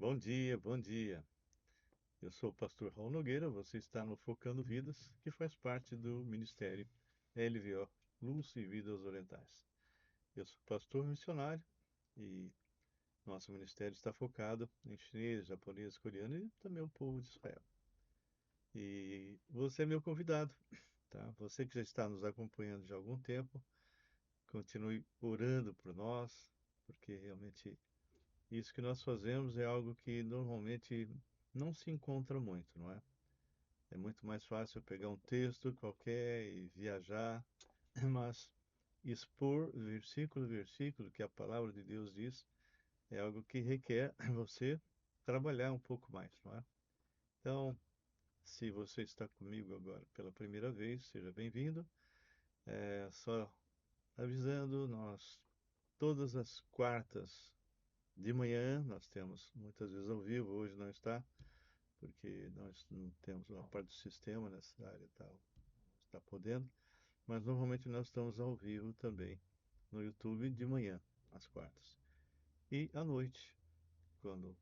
Bom dia, bom dia. Eu sou o pastor Raul Nogueira, você está no Focando Vidas, que faz parte do Ministério LVO, Luz e Vidas Orientais. Eu sou pastor missionário e nosso ministério está focado em chinês, japonês, coreano e também o povo de Israel. E você é meu convidado, tá? Você que já está nos acompanhando já há algum tempo, continue orando por nós, porque realmente isso que nós fazemos é algo que normalmente não se encontra muito, não é? É muito mais fácil pegar um texto qualquer e viajar, mas expor versículo a versículo que a palavra de Deus diz é algo que requer você trabalhar um pouco mais, não é? Então, se você está comigo agora pela primeira vez, seja bem-vindo. É só avisando, nós todas as quartas de manhã nós temos muitas vezes ao vivo, hoje não está, porque nós não temos uma parte do sistema nessa área tal, está podendo. Mas normalmente nós estamos ao vivo também no YouTube de manhã, às quartas. E à noite, quando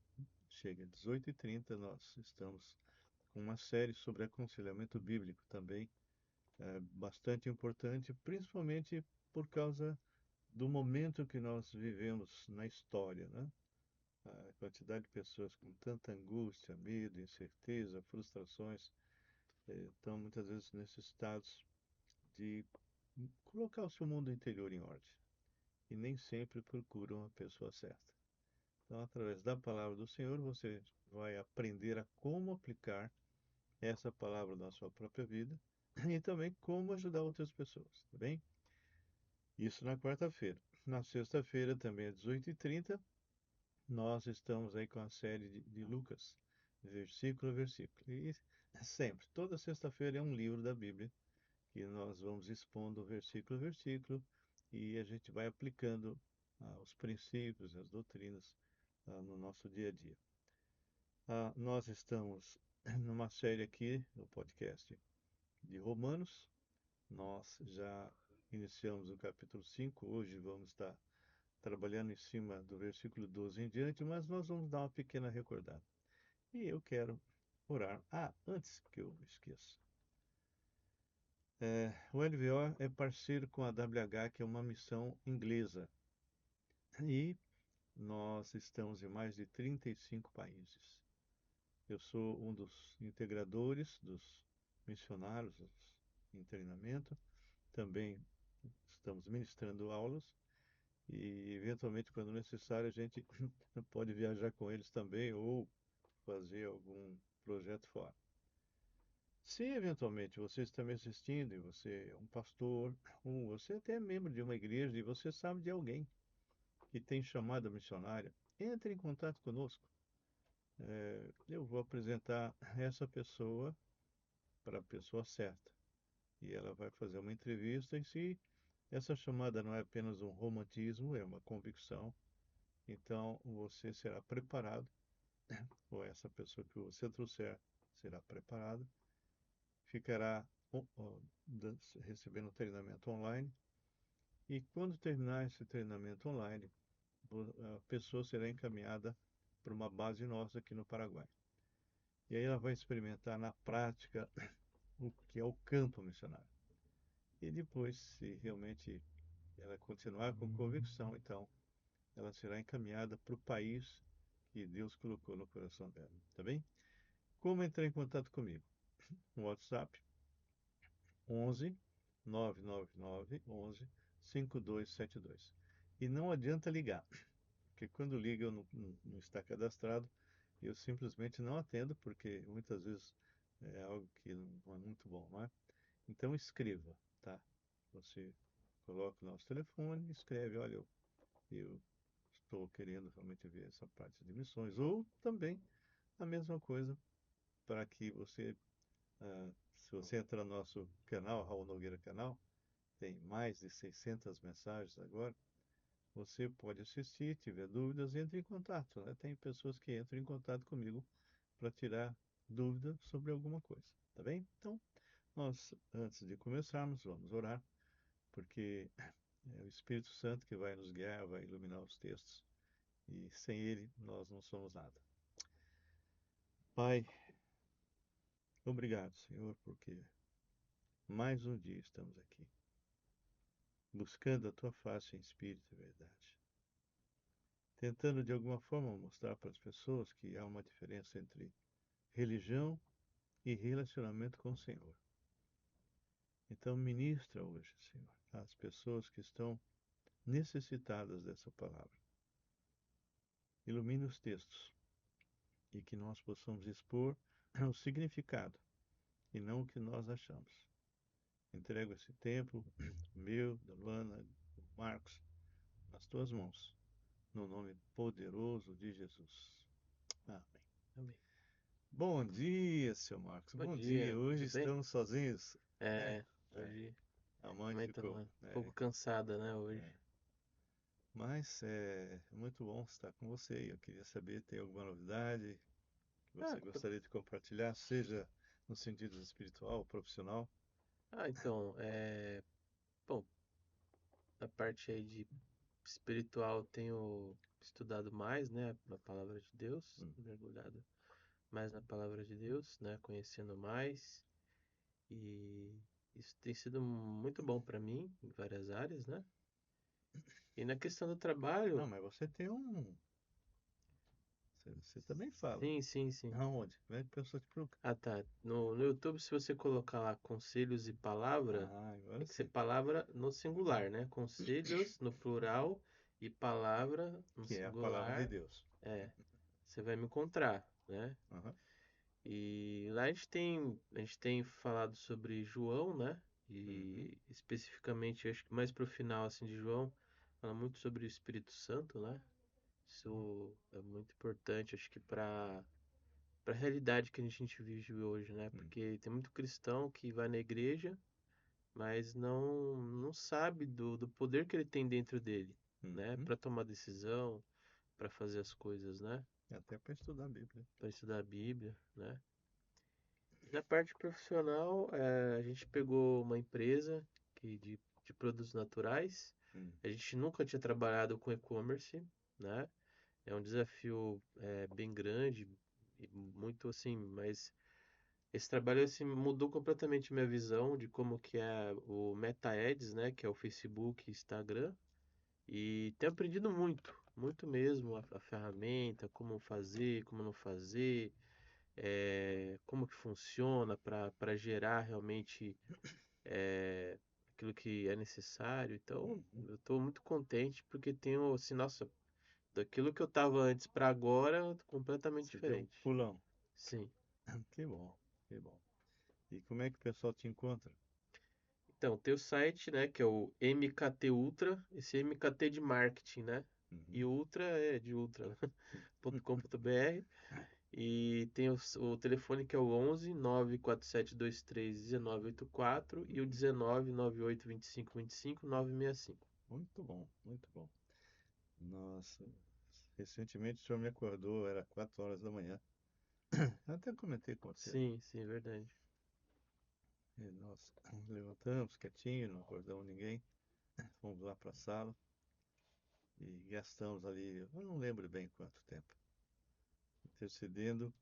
chega às 18h30, nós estamos com uma série sobre aconselhamento bíblico também, bastante importante, principalmente por causa do momento que nós vivemos na história, né? A quantidade de pessoas com tanta angústia, medo, incerteza, frustrações, estão muitas vezes necessitados de colocar o seu mundo interior em ordem. E nem sempre procuram a pessoa certa. Então, através da palavra do Senhor, você vai aprender a como aplicar essa palavra na sua própria vida e também como ajudar outras pessoas, tá bem? Isso na quarta-feira. Na sexta-feira, também às 18h30, nós estamos aí com a série de Lucas, versículo a versículo. E sempre, toda sexta-feira é um livro da Bíblia que nós vamos expondo versículo a versículo e a gente vai aplicando os princípios, as doutrinas no nosso dia a dia. Nós estamos numa série aqui no podcast de Romanos. Nós já iniciamos o capítulo 5. Hoje vamos estar trabalhando em cima do versículo 12 em diante, mas nós vamos dar uma pequena recordada. E eu quero orar. Antes que eu esqueça. O LVO é parceiro com a WH, que é uma missão inglesa. E nós estamos em mais de 35 países. Eu sou um dos integradores, dos missionários em treinamento. Também estamos ministrando aulas e, eventualmente, quando necessário, a gente pode viajar com eles também ou fazer algum projeto fora. Se eventualmente você está me assistindo e você é um pastor, ou você até é membro de uma igreja e você sabe de alguém que tem chamada missionária, entre em contato conosco. Eu vou apresentar essa pessoa para a pessoa certa e ela vai fazer uma entrevista. E se essa chamada não é apenas um romantismo, é uma convicção, então você será preparado, ou essa pessoa que você trouxer será preparada, ficará recebendo treinamento online. E quando terminar esse treinamento online, a pessoa será encaminhada para uma base nossa aqui no Paraguai. E aí ela vai experimentar na prática o que é o campo missionário. E depois, se realmente ela continuar com convicção, então ela será encaminhada para o país que Deus colocou no coração dela. Tá bem? Como entrar em contato comigo? No WhatsApp 11 999 11 5272. E não adianta ligar, porque quando liga eu não está cadastrado, eu simplesmente não atendo, porque muitas vezes é algo que não é muito bom, não é? Então escreva, tá? Você coloca o nosso telefone, escreve, olha, eu estou querendo realmente ver essa parte de missões. Ou também a mesma coisa para que você, se você entrar no nosso canal, Raul Nogueira Canal, tem mais de 600 mensagens agora. Você pode assistir, tiver dúvidas, entre em contato, né? Tem pessoas que entram em contato comigo para tirar dúvida sobre alguma coisa, tá bem? Então, nós, antes de começarmos, vamos orar, porque é o Espírito Santo que vai nos guiar, vai iluminar os textos, e sem ele nós não somos nada. Pai, obrigado, Senhor, porque mais um dia estamos aqui, buscando a tua face em espírito e verdade, tentando de alguma forma mostrar para as pessoas que há uma diferença entre religião e relacionamento com o Senhor. Então, ministra hoje, Senhor, às pessoas que estão necessitadas dessa palavra. Ilumina os textos e que nós possamos expor o significado e não o que nós achamos. Entrego esse tempo, meu, da Luana, do Marcos, nas tuas mãos, no nome poderoso de Jesus. Amém. Amém. Bom dia, seu Marcos. Bom Bom dia. dia, Hoje tudo bem? estamos sozinhos. É, Hoje a a mãe mãe tá ficou. um pouco cansada, né, hoje. Mas é muito bom estar com você. E eu queria saber, tem alguma novidade que Ah, você gostaria de compartilhar, seja no sentido espiritual, profissional? então, bom, na parte aí de espiritual tenho estudado mais, né, a palavra de Deus, Hum. mergulhado mais na palavra de Deus, né, conhecendo mais e isso tem sido muito bom para mim em várias áreas, né? E na questão do Não, trabalho, mas você tem um. Você também fala. sim, sim, sim. Aonde? Como é que a pessoa te procura? Ah, tá. No YouTube, se você colocar lá conselhos e palavra, Ah, tem agora que ser sim. palavra no singular, né? Conselhos no plural e palavra no Que é a palavra de singular. Deus. É, você vai me encontrar, né? Aham. E lá a gente tem falado sobre João, né? Uhum. E especificamente, acho que mais pro final assim de João, fala muito sobre o Espírito Santo, né? Isso é muito importante, acho que para a realidade que a gente vive hoje, né? Hum. Porque tem muito cristão que vai na igreja, mas não sabe do poder que ele tem dentro dele, né? Uhum. Para tomar decisão, para fazer as coisas, né? Até para estudar a Bíblia. Para estudar a Bíblia, né? E na parte profissional, a gente pegou uma empresa de produtos naturais. Hum. A gente nunca tinha trabalhado com e-commerce, né? É um desafio bem grande e muito assim, mas esse trabalho assim, mudou completamente minha visão de como que é o Meta Ads, né, que é o Facebook e Instagram, e tenho aprendido muito, muito mesmo a ferramenta, como fazer, como não fazer, como que funciona para gerar realmente aquilo que é necessário. Então, Uhum. eu estou muito contente porque tenho assim, nossa, daquilo que eu estava antes para agora, completamente Você deu um diferente. pulão. Sim. Que bom, que bom. E como é que o pessoal te encontra? Então, tem o site, né, que é o MKT Ultra, esse MKT de marketing, né? Uhum. E Ultra é de ultra, ponto com ponto br. E tem o telefone que é o 11 94723 1984 e o Uhum. 19 98 25 25 965. Muito bom, muito bom. Nossa, recentemente o senhor me acordou, era 4 horas da manhã. Eu até comentei com você, né? Sim, sim, é verdade. E nós levantamos quietinho, não acordamos ninguém. Fomos lá para a sala e gastamos ali, eu não lembro bem quanto tempo, intercedendo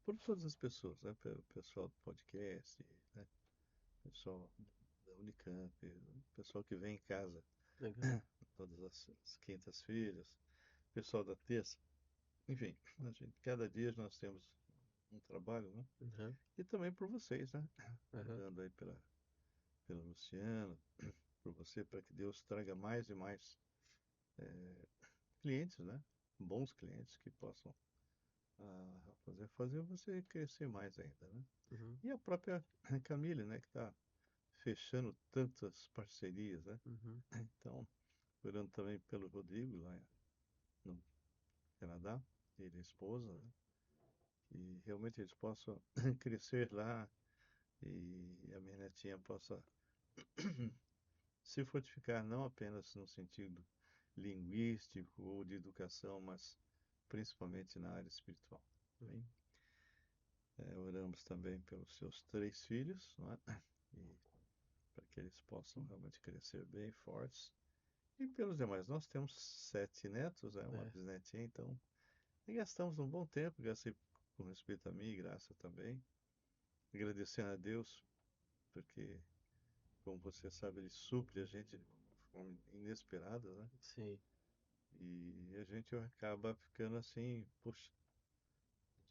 por todas as pessoas, né? Pelo pessoal do podcast, né? Pessoal da Unicamp, o pessoal que vem em casa Legal. todas as quintas-feiras, pessoal da terça. Enfim, cada dia nós temos um trabalho, né? Uhum, E também por vocês, né? uhum, Orando aí pela Luciana, por você, para que Deus traga mais e mais clientes, né? Bons clientes que possam fazer você crescer mais ainda, né? uhum, E a própria Camille, né? Que está fechando tantas parcerias, né? uhum, Então, orando também pelo Rodrigo lá no Canadá, ele e a esposa, né? E realmente eles possam crescer lá e a minha netinha possa se fortificar não apenas no sentido linguístico ou de educação, mas principalmente na área espiritual. Bem, uhum, oramos também pelos seus 3 filhos, não é? E para que eles possam realmente crescer bem fortes. E pelos demais, nós temos 7 netos, uma é, bisnetinha, então e gastamos um bom tempo, gastei com respeito a mim, graça também. Agradecendo a Deus, porque, como você sabe, Ele supre a gente de forma inesperada, né? Sim, E a gente acaba ficando assim, poxa,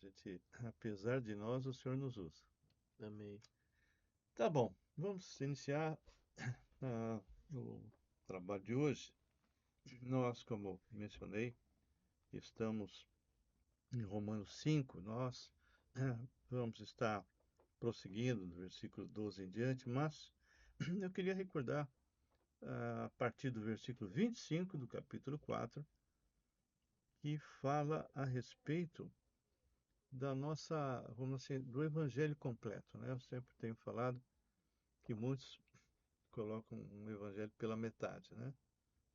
a gente, apesar de nós, o Senhor nos usa. amém. Tá bom, vamos iniciar o trabalho de hoje. Nós, como mencionei, estamos em Romanos 5. Nós vamos estar prosseguindo do versículo 12 em diante, mas eu queria recordar a partir do versículo 25 do capítulo 4, que fala a respeito da nossa, vamos dizer, do evangelho completo, né? Eu sempre tenho falado que muitos colocam um evangelho pela metade, né?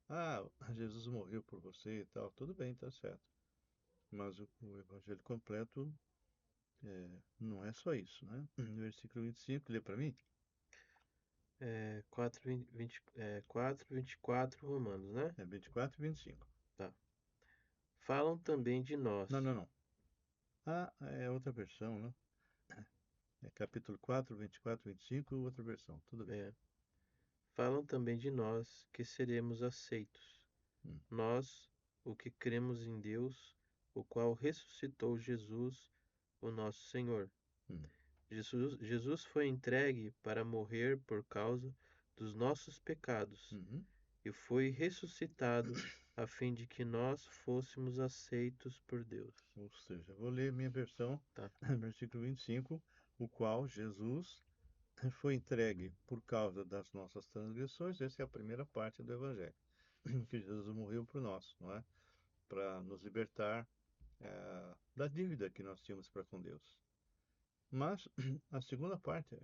Ah, Jesus morreu por você e tal, tudo bem, tá certo. Mas o evangelho completo não é só isso, né? No versículo 25, lê para mim. 24 Romanos, né? É 24 e 25. Tá. Falam também de nós. Não, não, não. Ah, é outra versão, né? É capítulo 4, 24, 25, outra versão. Tudo bem. É, falam também de nós que seremos aceitos. Hum, Nós, o que cremos em Deus, o qual ressuscitou Jesus, o nosso Senhor. hum, Jesus foi entregue para morrer por causa dos nossos pecados uhum. e foi ressuscitado a fim de que nós fôssemos aceitos por Deus. Ou seja, vou ler minha versão, Tá? versículo 25, o qual Jesus foi entregue por causa das nossas transgressões. Essa é a primeira parte do Evangelho, que Jesus morreu por nós, não é? Para nos libertar da dívida que nós tínhamos para com Deus. Mas a segunda parte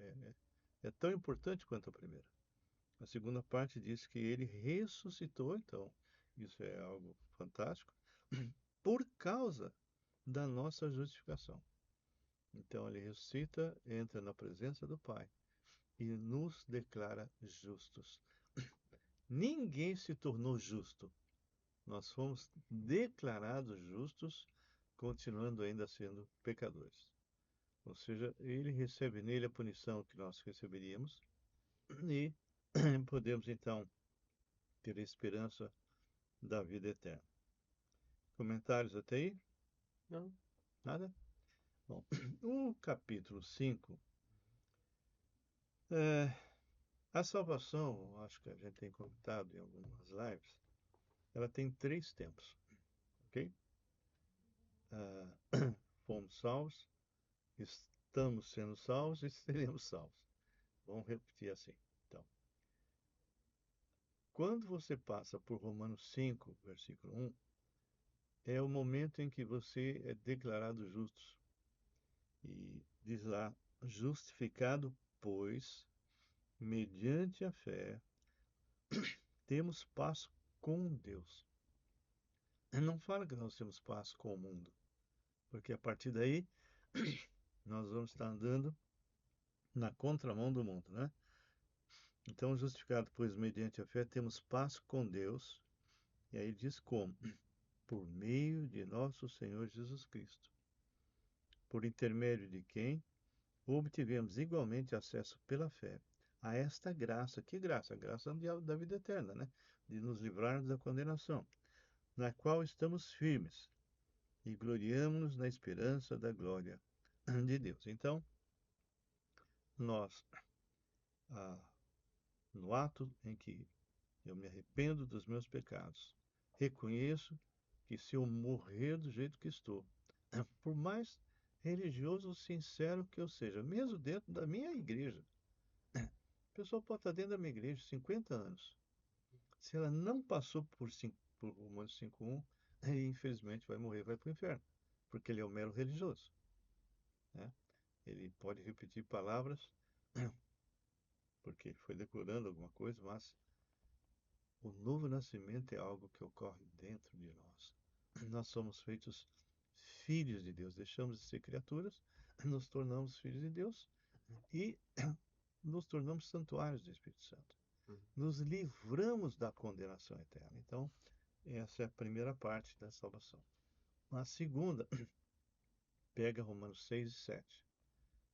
é tão importante quanto a primeira. A segunda parte diz que ele ressuscitou, então, isso é algo fantástico, por causa da nossa justificação. Então ele ressuscita, entra na presença do Pai e nos declara justos. Ninguém se tornou justo. Nós fomos declarados justos, continuando ainda sendo pecadores. Ou seja, ele recebe nele a punição que nós receberíamos e podemos então ter a esperança da vida eterna. Comentários até aí? Não? Nada? Bom, o capítulo 5, é, a salvação, acho que a gente tem comentado em algumas lives, ela tem três tempos, ok? Fomos salvos, estamos sendo salvos e seremos salvos. Vamos repetir assim. Então, quando você passa por Romanos 5, versículo 1, é o momento em que você é declarado justo. E diz lá, justificado, pois, mediante a fé, temos paz com Deus. Não fala que nós temos paz com o mundo, porque a partir daí nós vamos estar andando na contramão do mundo, né? Então, justificado, pois, mediante a fé, temos paz com Deus. E aí diz como? Por meio de nosso Senhor Jesus Cristo, por intermédio de quem obtivemos igualmente acesso pela fé a esta graça. Que graça? A graça da vida eterna, né? De nos livrarmos da condenação, na qual estamos firmes e gloriamo-nos na esperança da glória de Deus. Então, nós, ah, no ato em que eu me arrependo dos meus pecados, reconheço que se eu morrer do jeito que estou, por mais religioso ou sincero que eu seja, mesmo dentro da minha igreja, a pessoa pode estar dentro da minha igreja 50 anos. Se ela não passou por Romanos 5:1, infelizmente vai morrer, vai para o inferno, porque ele é um mero religioso, né? Ele pode repetir palavras porque ele foi decorando alguma coisa, mas o novo nascimento é algo que ocorre dentro de nós. Nós somos feitos filhos de Deus, deixamos de ser criaturas, nos tornamos filhos de Deus e nos tornamos santuários do Espírito Santo. Hum. Nos livramos da condenação eterna. Então, essa é a primeira parte da salvação. A segunda, pega Romanos 6 e 7,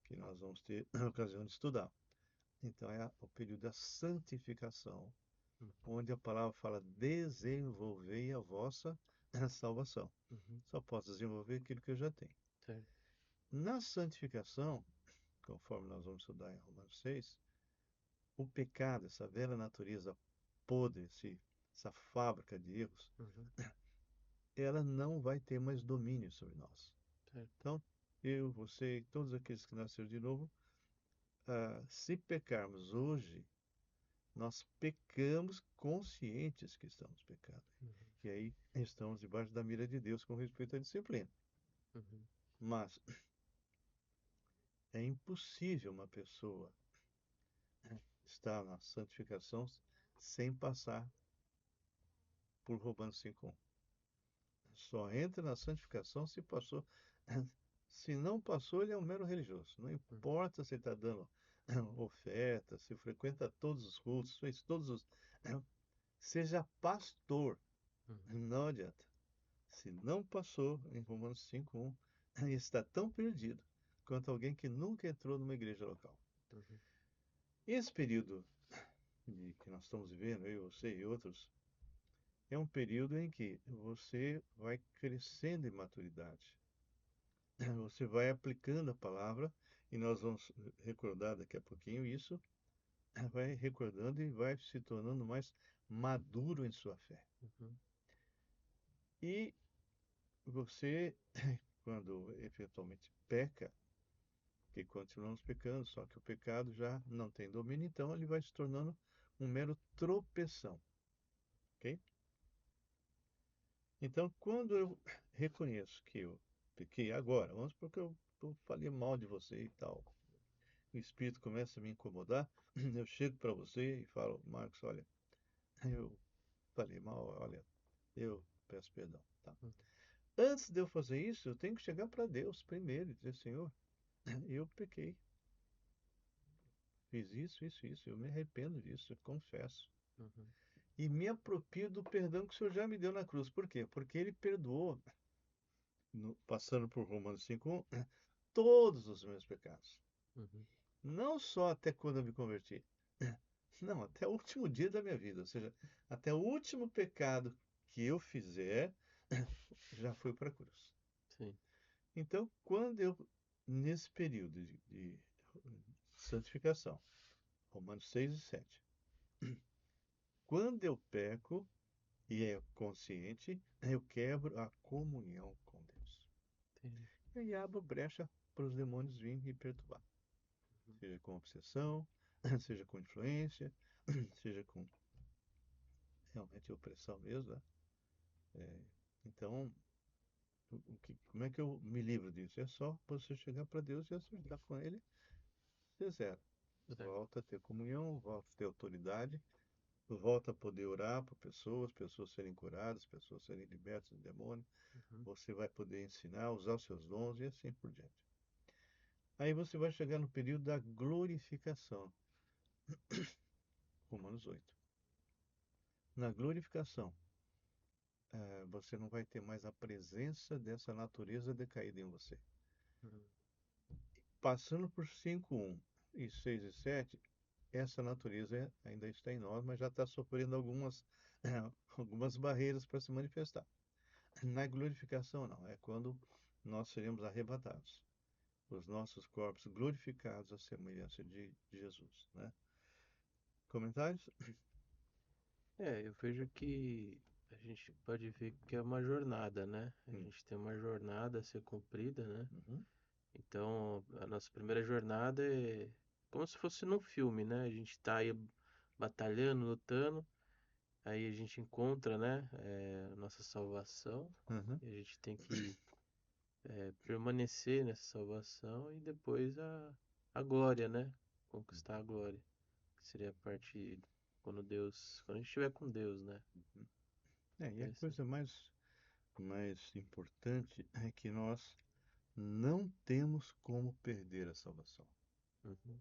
que nós vamos ter a ocasião de estudar. Então é o período da santificação, onde a palavra fala desenvolvei a vossa salvação. Uhum. Só posso desenvolver aquilo que eu já tenho. Certo. Na santificação, conforme nós vamos estudar em Romanos 6, o pecado, essa velha natureza podre, essa fábrica de erros, Uhum. ela não vai ter mais domínio sobre nós. Certo. Então, eu, você e todos aqueles que nasceram de novo, se pecarmos hoje, nós pecamos conscientes que estamos pecando. Uhum. E aí estamos debaixo da mira de Deus com respeito à disciplina. Uhum. Mas é impossível uma pessoa estar na santificação sem passar por Romanos 5:1. Só entra na santificação se passou. Se não passou, ele é um mero religioso. Não Uhum. importa se ele está dando oferta, se frequenta todos os cultos, fez todos os. Seja pastor, Uhum. não adianta. Se não passou em Romanos 5:1, está tão perdido quanto alguém que nunca entrou numa igreja local. Uhum. Esse período que nós estamos vivendo, eu, você e outros, é um período em que você vai crescendo em maturidade. Você vai aplicando a palavra, e nós vamos recordar daqui a pouquinho isso, vai recordando e vai se tornando mais maduro em sua fé. Uhum. E você, quando eventualmente peca, que continuamos pecando, só que o pecado já não tem domínio, então ele vai se tornando um mero tropeção, ok? Então, quando eu reconheço que eu pequei agora, vamos supor que eu falei mal de você e tal, o espírito começa a me incomodar, eu chego para você e falo, Marcos, olha, eu falei mal, olha, eu peço perdão, tá? Uhum. Antes de eu fazer isso, eu tenho que chegar para Deus primeiro e dizer, Senhor, eu pequei, fiz isso, eu me arrependo disso, eu confesso. Uhum. E me aproprio do perdão que o Senhor já me deu na cruz. Por quê? Porque Ele perdoou, passando por Romanos 5:1, todos os meus pecados. Uhum. Não só até quando eu me converti. Não, até o último dia da minha vida. Ou seja, até o último pecado que eu fizer, já foi para a cruz. Sim. Então, quando eu, nesse período de santificação, Romanos 6 e 7, quando eu peco e é consciente, eu quebro a comunhão com Deus. Entendi. E aí abro brecha para os demônios virem me perturbar. Uhum. Seja com obsessão, seja com influência, seja com realmente opressão mesmo, né? Então, como é que eu me livro disso? É só você chegar para Deus e acertar com Ele, você zero. Certo. Volta a ter comunhão, volta a ter autoridade, volta a poder orar por pessoas, pessoas serem curadas, pessoas serem libertas do demônio. Uhum. Você vai poder ensinar, usar os seus dons e assim por diante. Aí você vai chegar no período da glorificação, Romanos 8. Na glorificação, você não vai ter mais a presença dessa natureza decaída em você. Uhum. Passando por 5:1 e 6 e 7, essa natureza ainda está em nós, mas já está sofrendo algumas barreiras para se manifestar. Na glorificação, não, é quando nós seremos arrebatados, os nossos corpos glorificados à semelhança de Jesus, né? Comentários? Eu vejo que a gente pode ver que é uma jornada, né? A Hum, gente tem uma jornada a ser cumprida, né? uhum, Então, a nossa primeira jornada é como se fosse num filme, né? A gente tá aí batalhando, lutando, aí a gente encontra, né, a nossa salvação, uhum. e a gente tem que permanecer nessa salvação e depois a glória, né? Conquistar a glória, que seria a parte quando a gente estiver com Deus, né? E a Interessante. coisa mais importante é que nós não temos como perder a salvação. Uhum.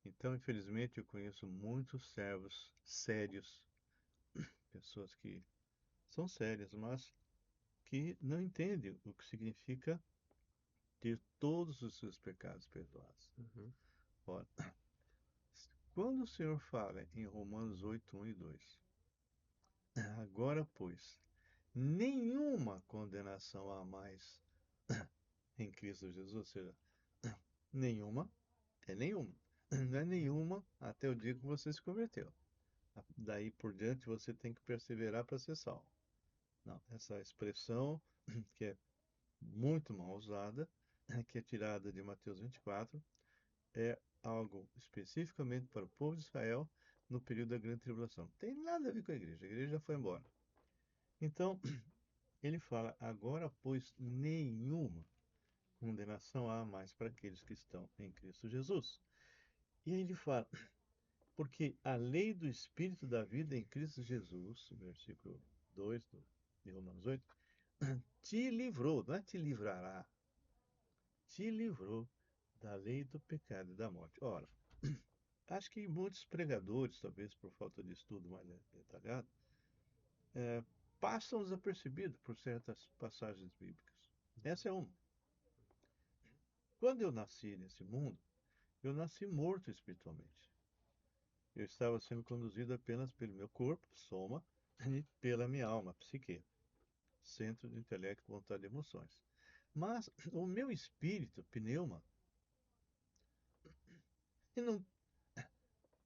Então, infelizmente, eu conheço muitos servos sérios, pessoas que são sérias, mas que não entendem o que significa ter todos os seus pecados perdoados. Uhum. Ora, quando o Senhor fala em Romanos 8, 1 e 2, agora, pois, nenhuma condenação há mais em Cristo Jesus, ou seja, nenhuma é nenhuma. Não é nenhuma até o dia que você se converteu. Daí por diante você tem que perseverar para ser salvo. Não, essa expressão que é muito mal usada, que é tirada de Mateus 24, é algo especificamente para o povo de Israel no período da grande tribulação. Não tem nada a ver com a igreja já foi embora. Então, ele fala: agora, pois, nenhuma condenação há mais para aqueles que estão em Cristo Jesus. E aí ele fala: porque a lei do Espírito da vida em Cristo Jesus, versículo 2 de Romanos 8, te livrou, não é te livrará, te livrou da lei do pecado e da morte. Ora, acho que muitos pregadores, talvez por falta de estudo mais detalhado, é, passam desapercebidos por certas passagens bíblicas. Essa é uma. Quando eu nasci nesse mundo, eu nasci morto espiritualmente. Eu estava sendo conduzido apenas pelo meu corpo, soma, e pela minha alma, psique, centro de intelecto, vontade e emoções. Mas o meu espírito, pneuma, não,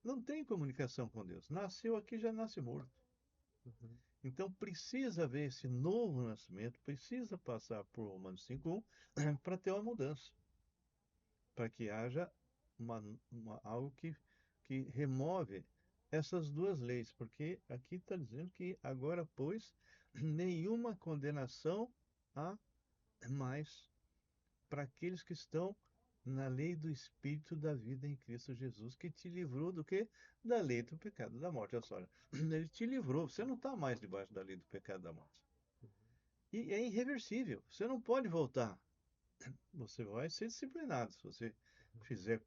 não tem comunicação com Deus. Nasceu aqui, já nasce morto. Uhum. Então precisa haver esse novo nascimento, precisa passar por Romanos 5:1 para ter uma mudança, para que haja algo que remove essas duas leis, porque aqui está dizendo que agora, pois, nenhuma condenação há mais para aqueles que estão na lei do Espírito da vida em Cristo Jesus, que te livrou do quê? Da lei do pecado e da morte. Olha só, ele te livrou, você não está mais debaixo da lei do pecado e da morte. E é irreversível, você não pode voltar. Você vai ser disciplinado se você fizer.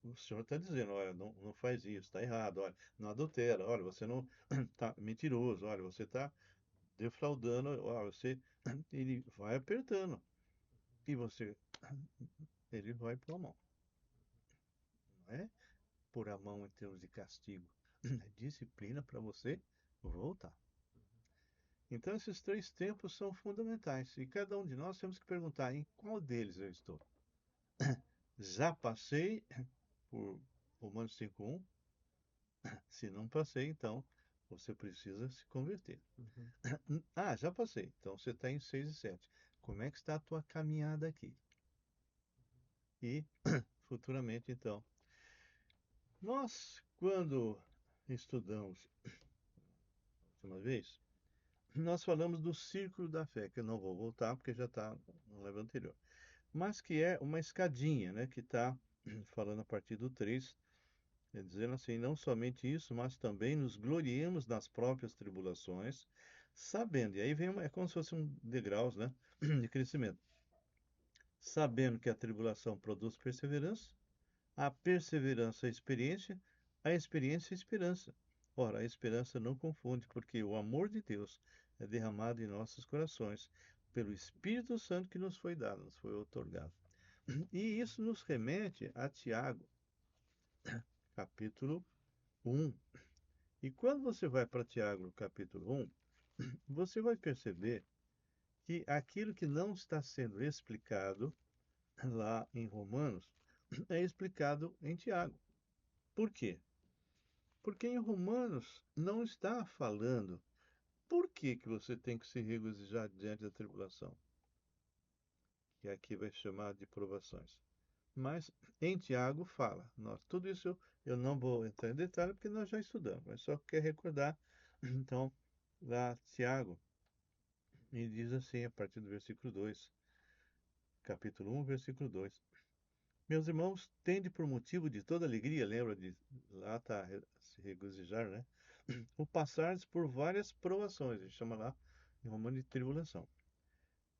O senhor está dizendo, olha, não faz isso, está errado, olha, não adultera, olha, você não está mentiroso, olha, você está defraudando, olha, você, ele vai apertando e você, ele vai pôr a mão, não é pôr a mão em termos de castigo, é disciplina para você voltar. Então esses três tempos são fundamentais e cada um de nós temos que perguntar em qual deles eu estou. Já passei por Romanos 5:1. Se não passei, então você precisa se converter. Uhum. Ah, já passei. Então você está em 6 e 7. Como é que está a tua caminhada aqui? E futuramente, então. Nós, quando estudamos uma vez, nós falamos do círculo da fé, que eu não vou voltar porque já está no level anterior. Mas que é uma escadinha, né? Que está falando a partir do 3. Dizendo assim, não somente isso, mas também nos gloriemos nas próprias tribulações, sabendo, e aí vem é como se fosse um degraus, né, de crescimento, sabendo que a tribulação produz perseverança, a perseverança a experiência a esperança. Ora, a esperança não confunde, porque o amor de Deus é derramado em nossos corações pelo Espírito Santo que nos foi dado, nos foi otorgado. E isso nos remete a Tiago, capítulo 1. E quando você vai para Tiago, capítulo 1, você vai perceber que aquilo que não está sendo explicado lá em Romanos é explicado em Tiago. Por quê? Porque em Romanos não está falando por que você tem que se regozijar diante da tribulação, que aqui vai chamar de provações. Mas em Tiago fala, tudo isso eu não vou entrar em detalhe porque nós já estudamos, mas só quero recordar, então, lá Tiago, e diz assim, a partir do versículo 2, capítulo 1, versículo 2. Meus irmãos, tende por motivo de toda alegria, lembra de lá está se regozijar, né? O passares por várias provações, ele chama lá em Romano de tribulação.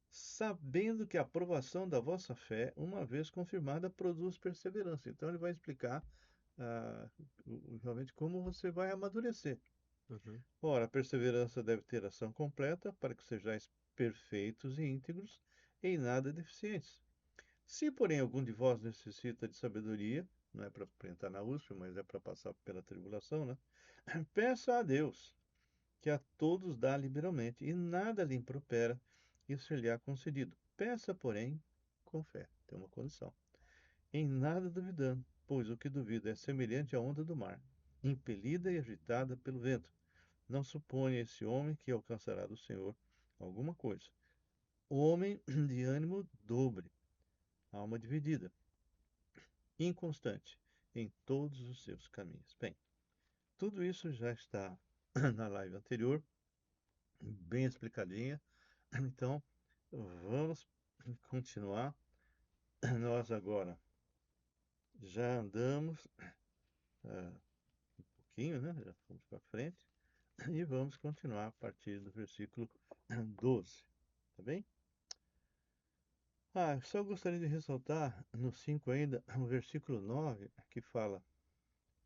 Sabendo que a aprovação da vossa fé, uma vez confirmada, produz perseverança. Então ele vai explicar ah, realmente como você vai amadurecer. Uhum. Ora, a perseverança deve ter ação completa para que sejais perfeitos e íntegros, em nada deficientes. Se, porém, algum de vós necessita de sabedoria, não é para entrar na USP, mas é para passar pela tribulação, né? Peça a Deus, que a todos dá liberalmente, e nada lhe impropera, e ser-lhe-á concedido. Peça, porém, com fé. Tem uma condição. Em nada duvidando, pois o que duvida é semelhante à onda do mar, impelida e agitada pelo vento. Não suponha esse homem que alcançará do Senhor alguma coisa. Homem de ânimo dobre, alma dividida, inconstante em todos os seus caminhos. Bem, tudo isso já está na live anterior, bem explicadinha. Então, vamos continuar. Nós agora já andamos um pouquinho, né? Já fomos para frente. E vamos continuar a partir do versículo 12. Tá bem? Só gostaria de ressaltar no 5 ainda, o versículo 9, que fala: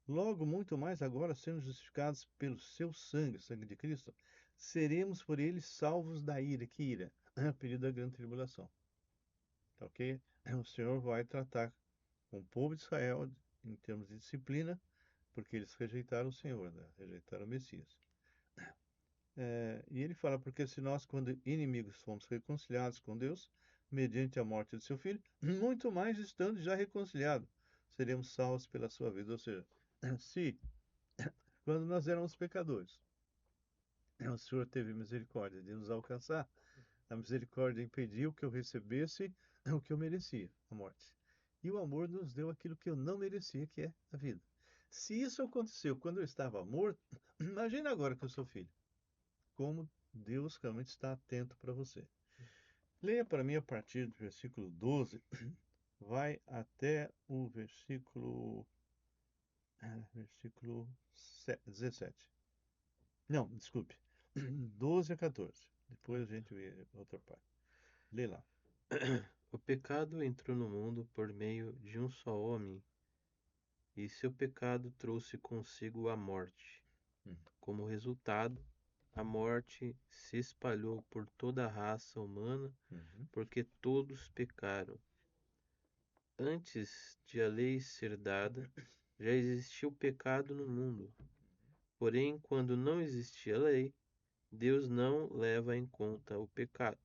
Logo, muito mais agora, sendo justificados pelo seu sangue, o sangue de Cristo, seremos por ele salvos da ira. Que ira? A período da grande tribulação. Tá ok? O Senhor vai tratar com o povo de Israel em termos de disciplina, porque eles rejeitaram o Senhor, né? Rejeitaram o Messias. E ele fala, porque se nós, quando inimigos, fomos reconciliados com Deus, mediante a morte de seu filho, muito mais estando já reconciliados, seremos salvos pela sua vida. Ou seja, se, quando nós éramos pecadores, o Senhor teve misericórdia de nos alcançar, a misericórdia impediu que eu recebesse o que eu merecia, a morte. E o amor nos deu aquilo que eu não merecia, que é a vida. Se isso aconteceu quando eu estava morto, imagina agora que eu sou filho. Como Deus realmente está atento para você. Leia para mim a partir do versículo 12, vai até o versículo 17. Não, desculpe. 12 a 14. Depois a gente vê a outra parte. Lê lá. O pecado entrou no mundo por meio de um só homem, e seu pecado trouxe consigo a morte. Hum. Como resultado, a morte se espalhou por toda a raça humana, Uhum. porque todos pecaram. Antes de a lei ser dada, já existia o pecado no mundo. Porém, quando não existia lei, Deus não leva em conta o pecado.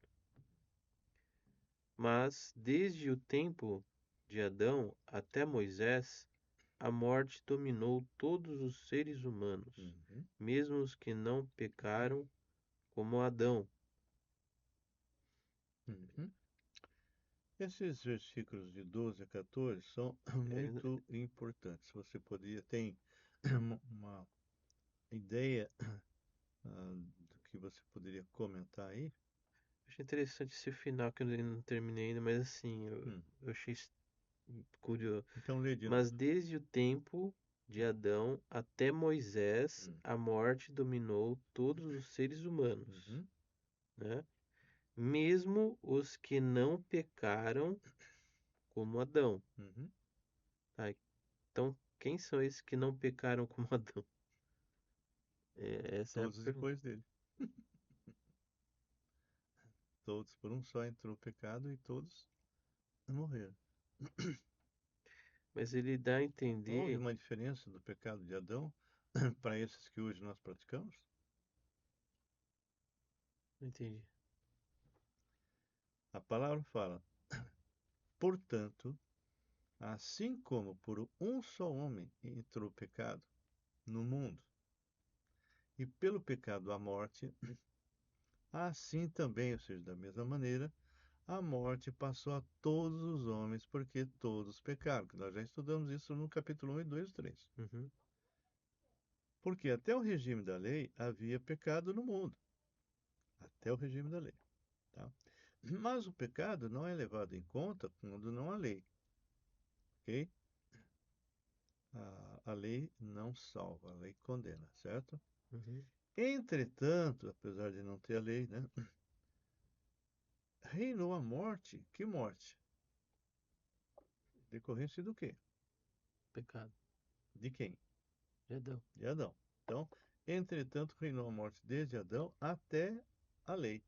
Mas, desde o tempo de Adão até Moisés, a morte dominou todos os seres humanos, Uhum. mesmo os que não pecaram, como Adão. Uhum. Esses versículos de 12 a 14 são Eu muito importantes. Você tem uma ideia do que você poderia comentar aí? achei interessante esse final que eu não terminei ainda, mas assim, Hum. eu achei curioso. Então lê de novo. Mas desde o tempo de Adão até Moisés, Hum. a morte dominou todos os seres humanos, Uhum. né? Mesmo os que não pecaram, como Adão. Uhum. Tá? Então, quem são esses que não pecaram como Adão? Essa é a Todos pergunta. depois dele. Todos por um só entrou o pecado e todos morreram. Mas ele dá a Houve entender, uma diferença do pecado de Adão para esses que hoje nós praticamos? não entendi. A palavra fala, portanto, assim como por um só homem entrou o pecado no mundo, e pelo pecado a morte, assim também, ou seja, da mesma maneira, a morte passou a todos os homens, porque todos pecaram. Nós já estudamos isso no capítulo 1 e 2 e 3. Uhum, Porque até o regime da lei havia pecado no mundo. Até o regime da lei. Tá? Mas o pecado não é levado em conta quando não há lei. Ok? A lei não salva, a lei condena, certo? uhum. Entretanto, apesar de não ter a lei, né? Reinou a morte. Que morte? Decorrência do quê? Pecado De quem? de Adão. De Adão. Então, entretanto, reinou a morte desde Adão até a lei,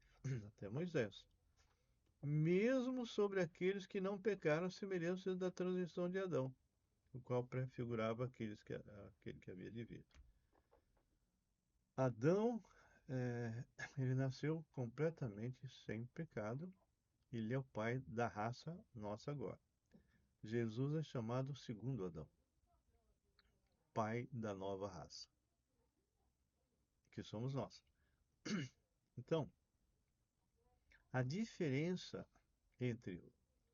até Moisés. Mesmo sobre aqueles que não pecaram, semelhança da transição de Adão, o qual prefigurava aquele que havia de vir. Adão, ele nasceu completamente sem pecado, ele é o pai da raça nossa agora. Jesus é chamado segundo Adão, pai da nova raça, que somos nós. Então, a diferença entre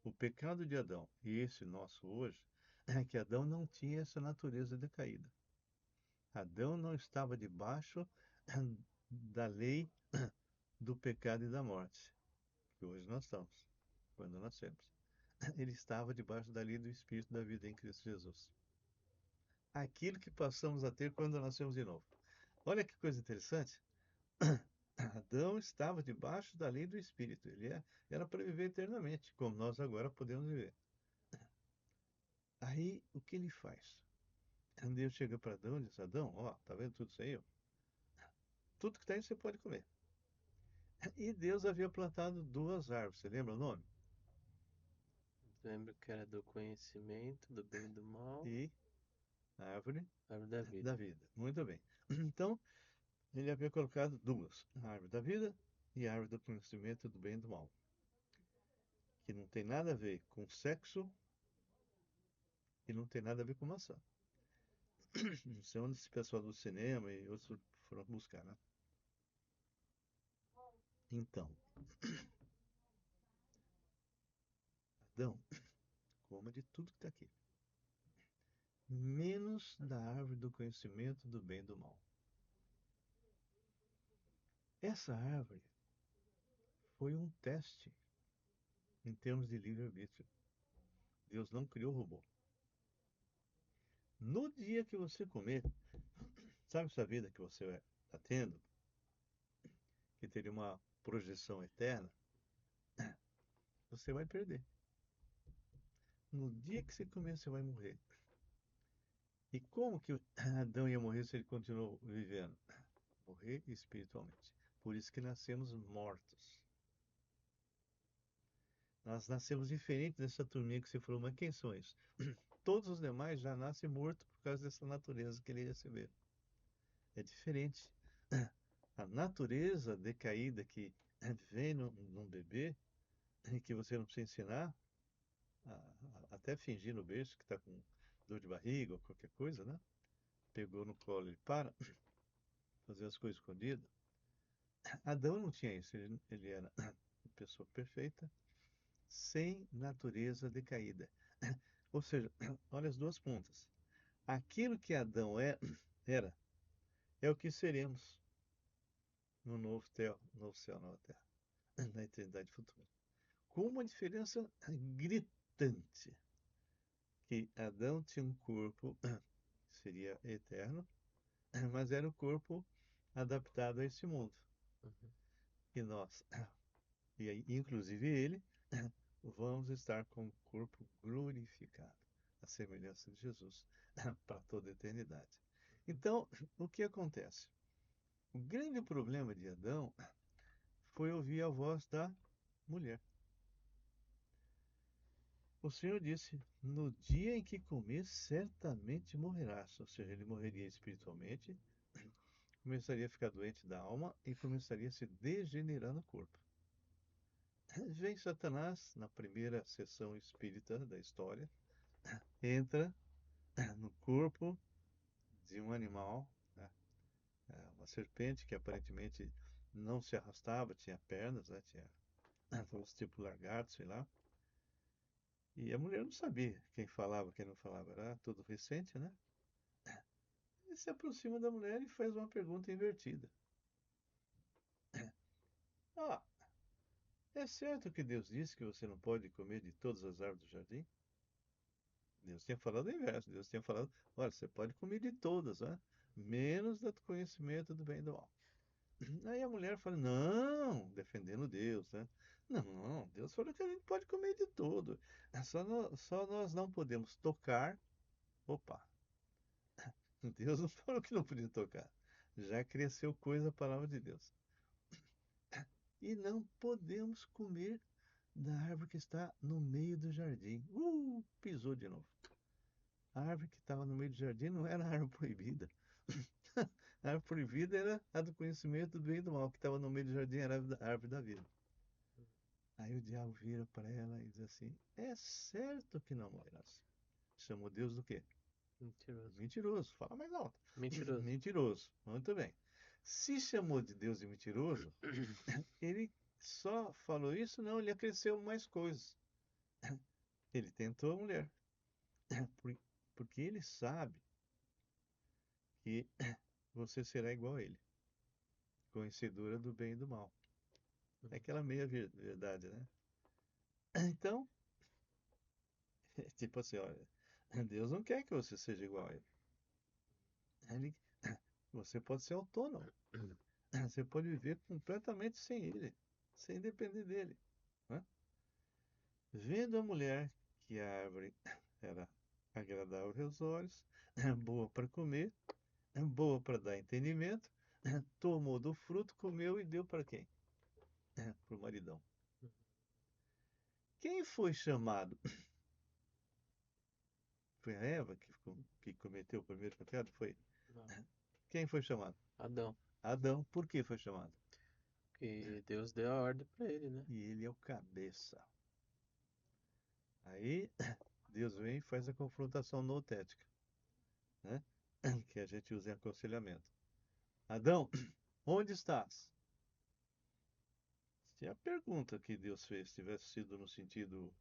o pecado de Adão e esse nosso hoje é que Adão não tinha essa natureza decaída. Adão não estava debaixo da lei do pecado e da morte, que hoje nós estamos, quando nascemos. Ele estava debaixo da lei do Espírito da vida em Cristo Jesus. Aquilo que passamos a ter quando nascemos de novo. Olha que coisa interessante. Adão estava debaixo da lei do Espírito. Era para viver eternamente, como nós agora podemos viver. Aí, o que ele faz? Deus chega para Adão e diz: Adão, ó, tá vendo tudo isso aí? Ó? Tudo que está aí você pode comer. E Deus havia plantado duas árvores. Você lembra o nome? Lembro que era do conhecimento, do bem e do mal, E a árvore árvore da da vida. vida. Muito bem. Então, ele havia colocado duas: a árvore da vida e a árvore do conhecimento do bem e do mal. Que não tem nada a ver com sexo e não tem nada a ver com maçã. Isso é onde esse pessoal do cinema e outros foram buscar, né? Então, Adão, coma de tudo que está aqui, menos da árvore do conhecimento do bem e do mal. Essa árvore foi um teste em termos de livre-arbítrio. Deus não criou robô. No dia que você comer, sabe essa vida que você está tendo, que teria uma projeção eterna, você vai perder. No dia que você comer, você vai morrer. E como que Adão ia morrer se ele continuou vivendo? Morrer espiritualmente. Por isso que nascemos mortos. Nós nascemos diferentes dessa turminha que você falou, mas quem são eles? Todos os demais já nascem mortos por causa dessa natureza que ele recebeu. É diferente. A natureza decaída que vem num bebê, que você não precisa ensinar, até fingir no berço que está com dor de barriga ou qualquer coisa, né? Pegou no colo e para, fazer as coisas escondidas. Adão não tinha isso, ele era uma pessoa perfeita, sem natureza decaída. Ou seja, olha as duas pontas. Aquilo que Adão era, é o que seremos no novo céu, nova terra, na eternidade futura. Com uma diferença gritante, que Adão tinha um corpo que seria eterno, mas era o corpo adaptado a esse mundo. Uhum. E nós, e aí, inclusive ele, vamos estar com o corpo glorificado, a semelhança de Jesus, para toda a eternidade. Então, o que acontece? O grande problema de Adão foi ouvir a voz da mulher. O Senhor disse: no dia em que comer, certamente morrerás. Ou seja, ele morreria espiritualmente, começaria a ficar doente da alma e começaria a se degenerar no corpo. Vem Satanás, na primeira sessão espírita da história, entra no corpo de um animal, né? Uma serpente que aparentemente não se arrastava, tinha pernas, né? Tinha os tipo lagarto, sei lá. E a mulher não sabia quem falava, quem não falava, era tudo recente, né? Ele se aproxima da mulher e faz uma pergunta invertida. Ah, é certo que Deus disse que você não pode comer de todas as árvores do jardim? Deus tinha falado o inverso. Deus tinha falado, olha, você pode comer de todas, né? Menos do conhecimento do bem e do mal. Aí a mulher fala, não, defendendo Deus, né? Não, Deus falou que a gente pode comer de tudo. Só nós não podemos tocar. Opa, Deus não falou que não podia tocar. Já cresceu coisa a palavra de Deus. E não podemos comer da árvore que está no meio do jardim. Pisou de novo. A árvore que estava no meio do jardim não era a árvore proibida. A árvore proibida era a do conhecimento do bem e do mal, que estava no meio do jardim, era a árvore da vida. Aí o diabo vira para ela e diz assim: é certo que não morrerás. Chamou Deus do quê? Mentiroso. Mentiroso. Fala mais alto. Mentiroso. Mentiroso. Muito bem. Se chamou de Deus de mentiroso, ele só falou isso? Não, ele acresceu mais coisas. Ele tentou a mulher, porque ele sabe que você será igual a ele, conhecedora do bem e do mal. É aquela meia verdade, né? Então, tipo assim, olha, Deus não quer que você seja igual a ele. Ele- Você pode ser autônomo. Você pode viver completamente sem ele, sem depender dele, né? Vendo a mulher que a árvore era agradável aos olhos, boa para comer, boa para dar entendimento, tomou do fruto, comeu e deu para quem? Para o maridão. Quem foi chamado? Foi a Eva que cometeu o primeiro pecado? Foi. Não. Quem foi chamado? Adão. Adão. Por que foi chamado? Que Deus deu a ordem pra ele, né? E ele é o cabeça. Aí Deus vem e faz a confrontação notética, né? Que a gente usa em aconselhamento. Adão, onde estás? Se a pergunta que Deus fez tivesse sido no sentido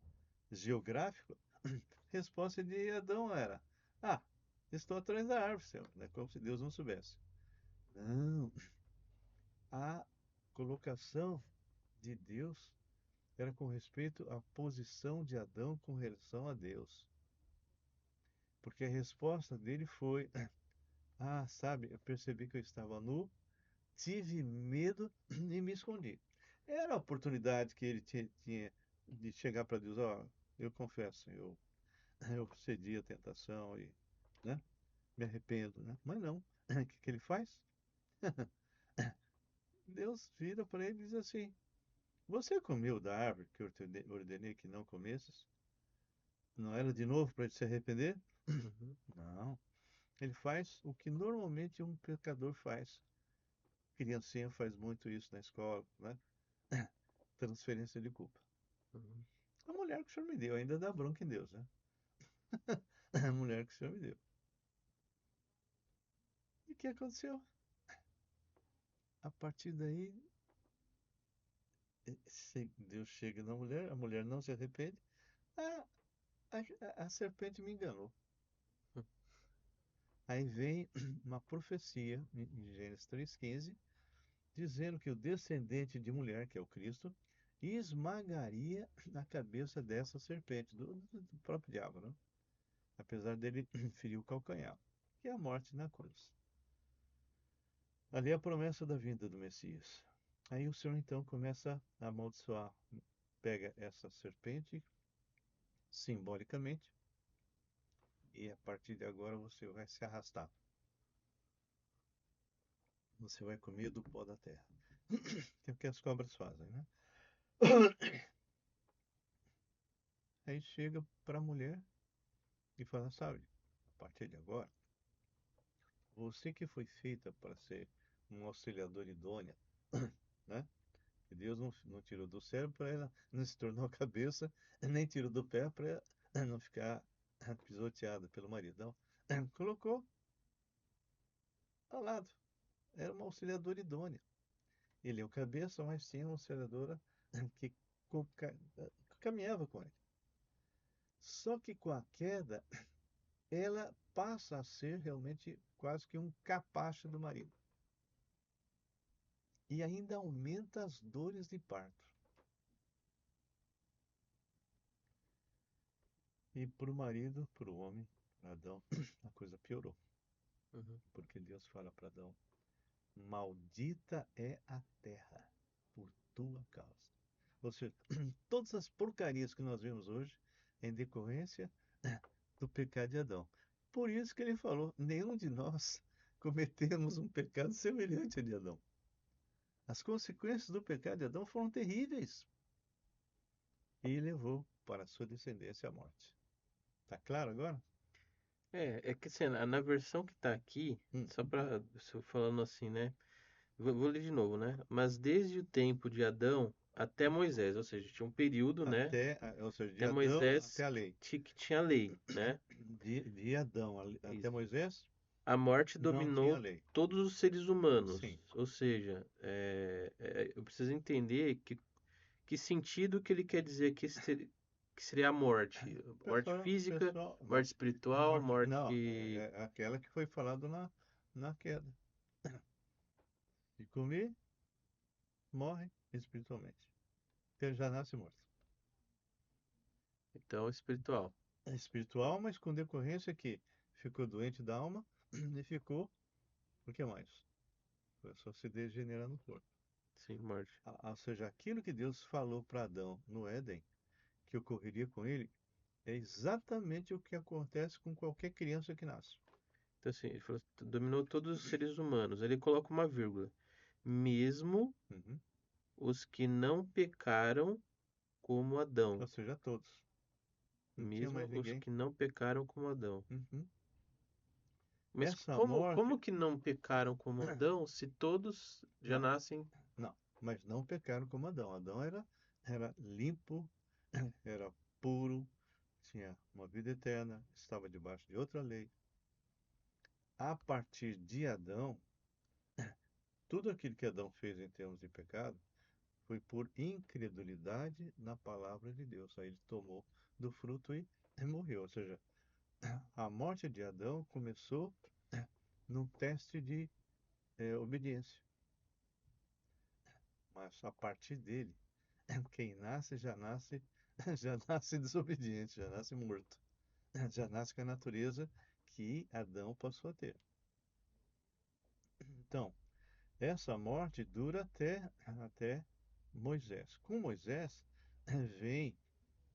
geográfico, a resposta de Adão era: ah, estou atrás da árvore, Senhor. É como se Deus não soubesse. Não, a colocação de Deus era com respeito à posição de Adão com relação a Deus. Porque a resposta dele foi: ah, sabe, eu percebi que eu estava nu, tive medo e me escondi. Era a oportunidade que ele tinha de chegar para Deus: ó, eu confesso, eu cedi à tentação e, né, me arrependo, né? Mas não. O que ele faz? Deus vira para ele e diz assim: você comeu da árvore que eu te ordenei que não comesses? Não era de novo para ele se arrepender? Uhum. Não. Ele faz o que normalmente um pecador faz. Criancinha faz muito isso na escola, né? Transferência de culpa. Uhum. A mulher que o senhor me deu, ainda dá bronca em Deus, né? A mulher que o senhor me deu. E o que aconteceu? A partir daí, Deus chega na mulher, a mulher não se arrepende. Ah, a serpente me enganou. Aí vem uma profecia em Gênesis 3,15, dizendo que o descendente de mulher, que é o Cristo, esmagaria a cabeça dessa serpente, do próprio diabo, né? Apesar dele ferir o calcanhar, que é a morte na cruz. Ali é a promessa da vinda do Messias. Aí o Senhor então começa a amaldiçoar, pega essa serpente simbolicamente e a partir de agora você vai se arrastar. Você vai comer do pó da terra. Que é o que as cobras fazem, né? Aí chega para a mulher e fala: sabe, a partir de agora, você que foi feita para ser um auxiliador idônea, né? Que Deus não tirou do cérebro para ela não se tornar a cabeça, nem tirou do pé para não ficar pisoteada pelo marido. Não, colocou ao lado. Era uma auxiliadora idônea. Ele é o cabeça, mas tinha uma auxiliadora que caminhava com ele. Só que com a queda, ela passa a ser realmente quase que um capacho do marido. E ainda aumenta as dores de parto. E para o marido, para o homem, para Adão, a coisa piorou. Uhum. Porque Deus fala para Adão: maldita é a terra por tua causa. Ou seja, todas as porcarias que nós vemos hoje é em decorrência do pecado de Adão. Por isso que ele falou: nenhum de nós cometemos um pecado semelhante ao de Adão. As consequências do pecado de Adão foram terríveis. e levou para sua descendência a morte. Tá claro agora? É que assim, na versão que tá aqui, Hum, só pra, se eu falando assim, né? Vou ler de novo, né? Mas desde o tempo de Adão até Moisés, ou seja, tinha um período, né? ou seja, de Até Adão até Moisés a lei. que tinha lei, né? De Adão até Isso. Moisés, A morte não tinha dominou lei. todos os seres humanos. Sim. Ou seja, eu preciso entender que sentido que ele quer dizer que seria a morte. Morte física, morte espiritual, Morte, não, morte. é aquela que foi falado na queda. De comer, morre espiritualmente. Então ele já nasce morto. Então, espiritual. É espiritual, mas com decorrência que ficou doente da alma e ficou, o que mais? Foi só se degenerar no corpo. Sim, morte. Ou seja, aquilo que Deus falou para Adão no Éden, que ocorreria com ele, é exatamente o que acontece com qualquer criança que nasce. Então, assim, ele falou, dominou todos os seres humanos. Ele coloca uma vírgula. Mesmo Uhum. os que não pecaram como Adão. Ou seja, todos. Não tinha Mesmo mais os ninguém. que não pecaram como Adão. Uhum. Mas Essa morte, como que não pecaram como Adão se todos já não, nascem? não, mas não pecaram como Adão. Adão era limpo, era puro, tinha uma vida eterna, estava debaixo de outra lei. A partir de Adão, tudo aquilo que Adão fez em termos de pecado foi por incredulidade na palavra de Deus. Aí ele tomou do fruto e morreu. Ou seja, a morte de Adão começou num teste de obediência. Mas a partir dele, quem nasce já nasce desobediente, já nasce morto, já nasce com a natureza que Adão passou a ter. Então, essa morte dura até Moisés. Com Moisés vem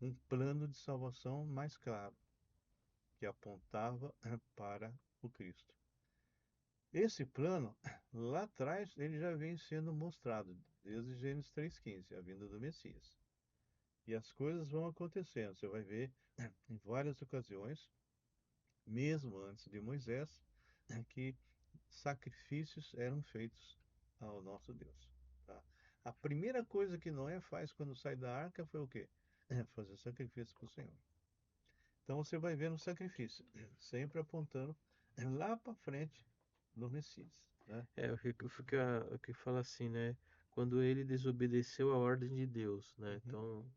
um plano de salvação mais claro, que apontava para o Cristo. Esse plano, lá atrás, ele já vem sendo mostrado, desde Gênesis 3,15, a vinda do Messias. E as coisas vão acontecendo. Você vai ver em várias ocasiões, mesmo antes de Moisés, que sacrifícios eram feitos ao nosso Deus. Tá? A primeira coisa que Noé faz quando sai da arca foi o quê? Fazer sacrifício para o Senhor. Então você vai vendo o sacrifício, sempre apontando lá para frente no Messias. Né? O que fala assim, né? Quando ele desobedeceu a ordem de Deus, né? Uhum. Então,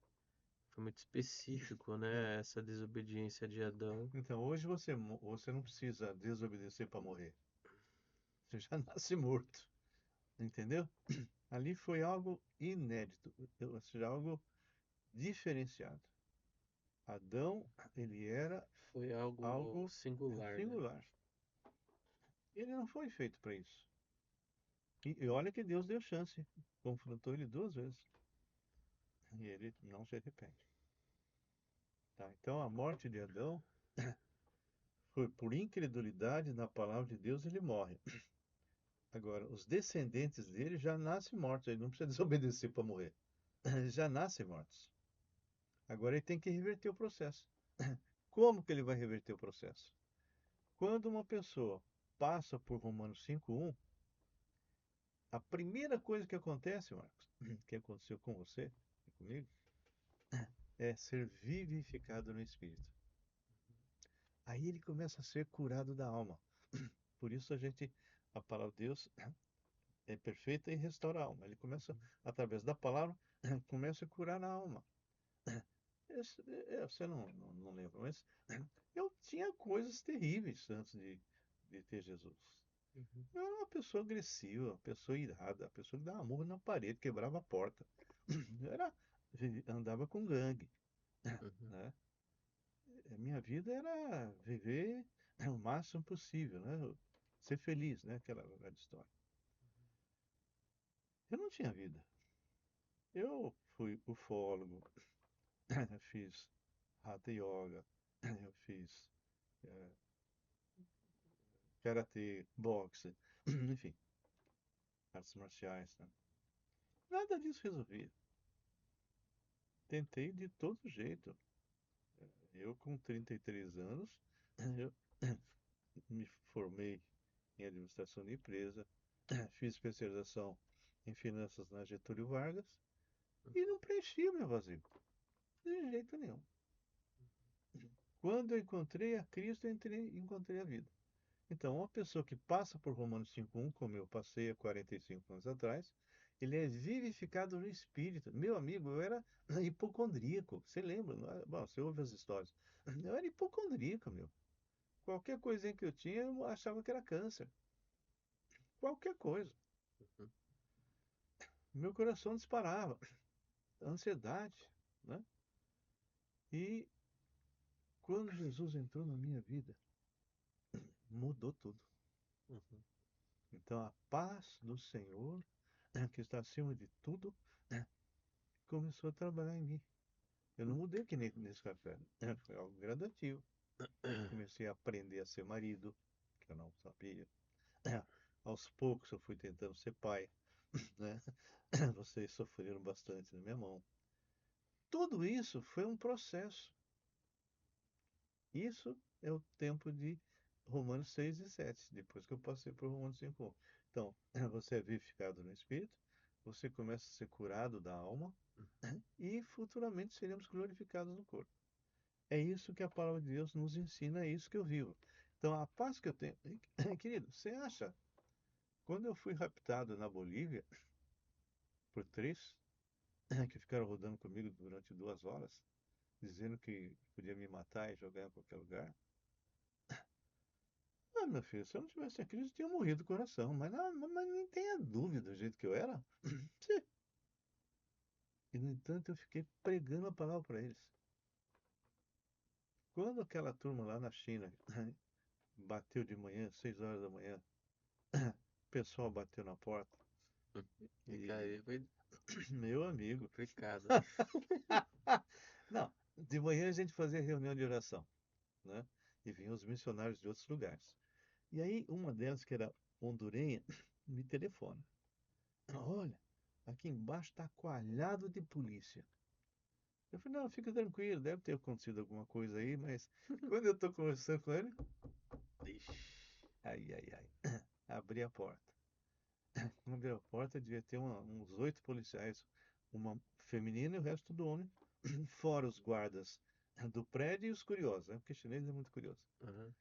foi muito específico, né? Essa desobediência de Adão. Então hoje você não precisa desobedecer para morrer. Você já nasce morto. Entendeu? Ali foi algo inédito, ou seja, algo diferenciado. Adão, ele era Foi algo algo singular, né? singular. Ele não foi feito para isso. E olha que Deus deu chance, confrontou ele duas vezes. E ele não se arrepende. Tá? Então a morte de Adão foi por incredulidade na palavra de Deus, ele morre. Agora, os descendentes dele já nascem mortos, ele não precisa desobedecer para morrer. Eles já nascem mortos. Agora ele tem que reverter o processo. Como que ele vai reverter o processo? Quando uma pessoa passa por Romanos 5:1, a primeira coisa que acontece, Marcos, que aconteceu com você e comigo, é ser vivificado no Espírito. Aí ele começa a ser curado da alma. Por isso a palavra de Deus é perfeita e restaura a alma. Ele começa, através da palavra, começa a curar a alma. Você não lembra, mas eu tinha coisas terríveis antes de ter Jesus. Uhum, Eu era uma pessoa agressiva, uma pessoa irada, uma pessoa que dava murro na parede, quebrava a porta. Eu andava com gangue, uhum, né? A minha vida era viver o máximo possível, né? Ser feliz, né? Aquela velha história. Eu não tinha vida. Eu fui ufólogo, fiz Hatha Yoga, eu fiz eh, karatê, boxe, enfim, artes marciais, né? Nada disso resolvia. tentei de todo jeito. Eu, com 33 anos, eu me formei em administração de empresa, fiz especialização em finanças na Getúlio Vargas e não preenchia meu vazio, de jeito nenhum. Quando eu encontrei a Cristo, encontrei a vida. Então, uma pessoa que passa por Romanos 5:1, como eu passei há 45 anos atrás, ele é vivificado no Espírito. Meu amigo, eu era hipocondríaco. Você lembra? Não é? Bom, você ouve as histórias. Eu era hipocondríaco, meu. Qualquer coisinha que eu tinha, eu achava que era câncer. Qualquer coisa. Uhum. Meu coração disparava. Ansiedade, né? E quando Jesus entrou na minha vida, mudou tudo. Uhum. Então, a paz do Senhor, que está acima de tudo, começou a trabalhar em mim. Eu não mudei que nem nesse café. Foi algo gradativo. Comecei a aprender a ser marido, que eu não sabia. Aos poucos eu fui tentando ser pai, né? Vocês sofreram bastante na minha mão. Tudo isso foi um processo. Isso é o tempo de Romanos 6 e 7, depois que eu passei por Romanos 5:1. Então, você é vivificado no Espírito, você começa a ser curado da alma e futuramente seremos glorificados no corpo. É isso que a palavra de Deus nos ensina, é isso que eu vivo. Então, a paz que eu tenho. Querido, você acha? Quando eu fui raptado na Bolívia por três que ficaram rodando comigo durante 2 horas, dizendo que podia me matar e jogar em qualquer lugar. Ah, meu filho, se eu não tivesse a Cristo, eu tinha morrido do coração. Mas nem tenha dúvida do jeito que eu era. E, no entanto, eu fiquei pregando a palavra para eles. Quando aquela turma lá na China bateu de manhã, 6 horas da manhã, o pessoal bateu na porta E cara, e, foi meu amigo, complicado. não, de manhã a gente fazia reunião de oração, né? E vinham os missionários de outros lugares. E aí, uma delas, que era hondurenha, me telefona. Olha, aqui embaixo está coalhado de polícia. Eu falei, não, fica tranquilo, deve ter acontecido alguma coisa aí, mas quando eu estou conversando com ele, Ixi. ai, ai, ai, abri a porta. Quando abri a porta, devia ter uns 8 policiais, uma feminina e o resto tudo homem, fora os guardas do prédio e os curiosos, né? Porque chinês é muito curioso. Uhum.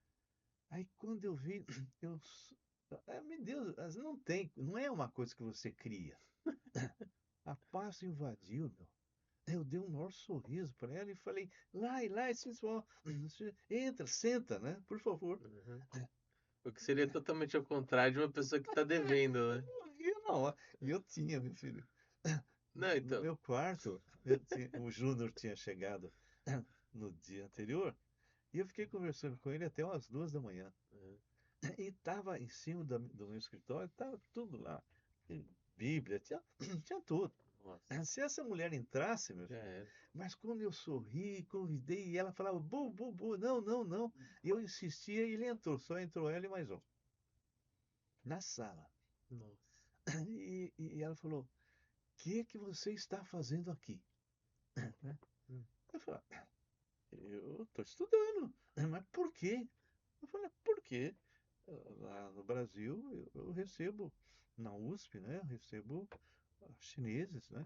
Aí quando eu vi, eu. Meu Deus, não é uma coisa que você cria. A paz invadiu, meu. Eu dei um maior sorriso para ela e falei, lá, entra, senta, né? Por favor. Uhum. O que seria totalmente ao contrário de uma pessoa que tá devendo, né? Morri na hora. E eu tinha, meu filho. Não, No então. meu quarto, o Júnior tinha chegado no dia anterior e eu fiquei conversando com ele até umas 2 da manhã. Uhum. E estava em cima do meu escritório, estava tudo lá. Bíblia, tinha tudo. Nossa, Se essa mulher entrasse, meu já filho, era. mas quando eu sorri, convidei, e ela falava, bu, não, não, não. E eu insistia e ele entrou, só entrou ela e mais um, na sala. Nossa. E ela falou, o que você está fazendo aqui? Né? Hum. Eu falei, eu estou estudando. Mas por quê? Eu falei, por quê? Lá no Brasil eu recebo, na USP, né? Eu recebo chineses, né?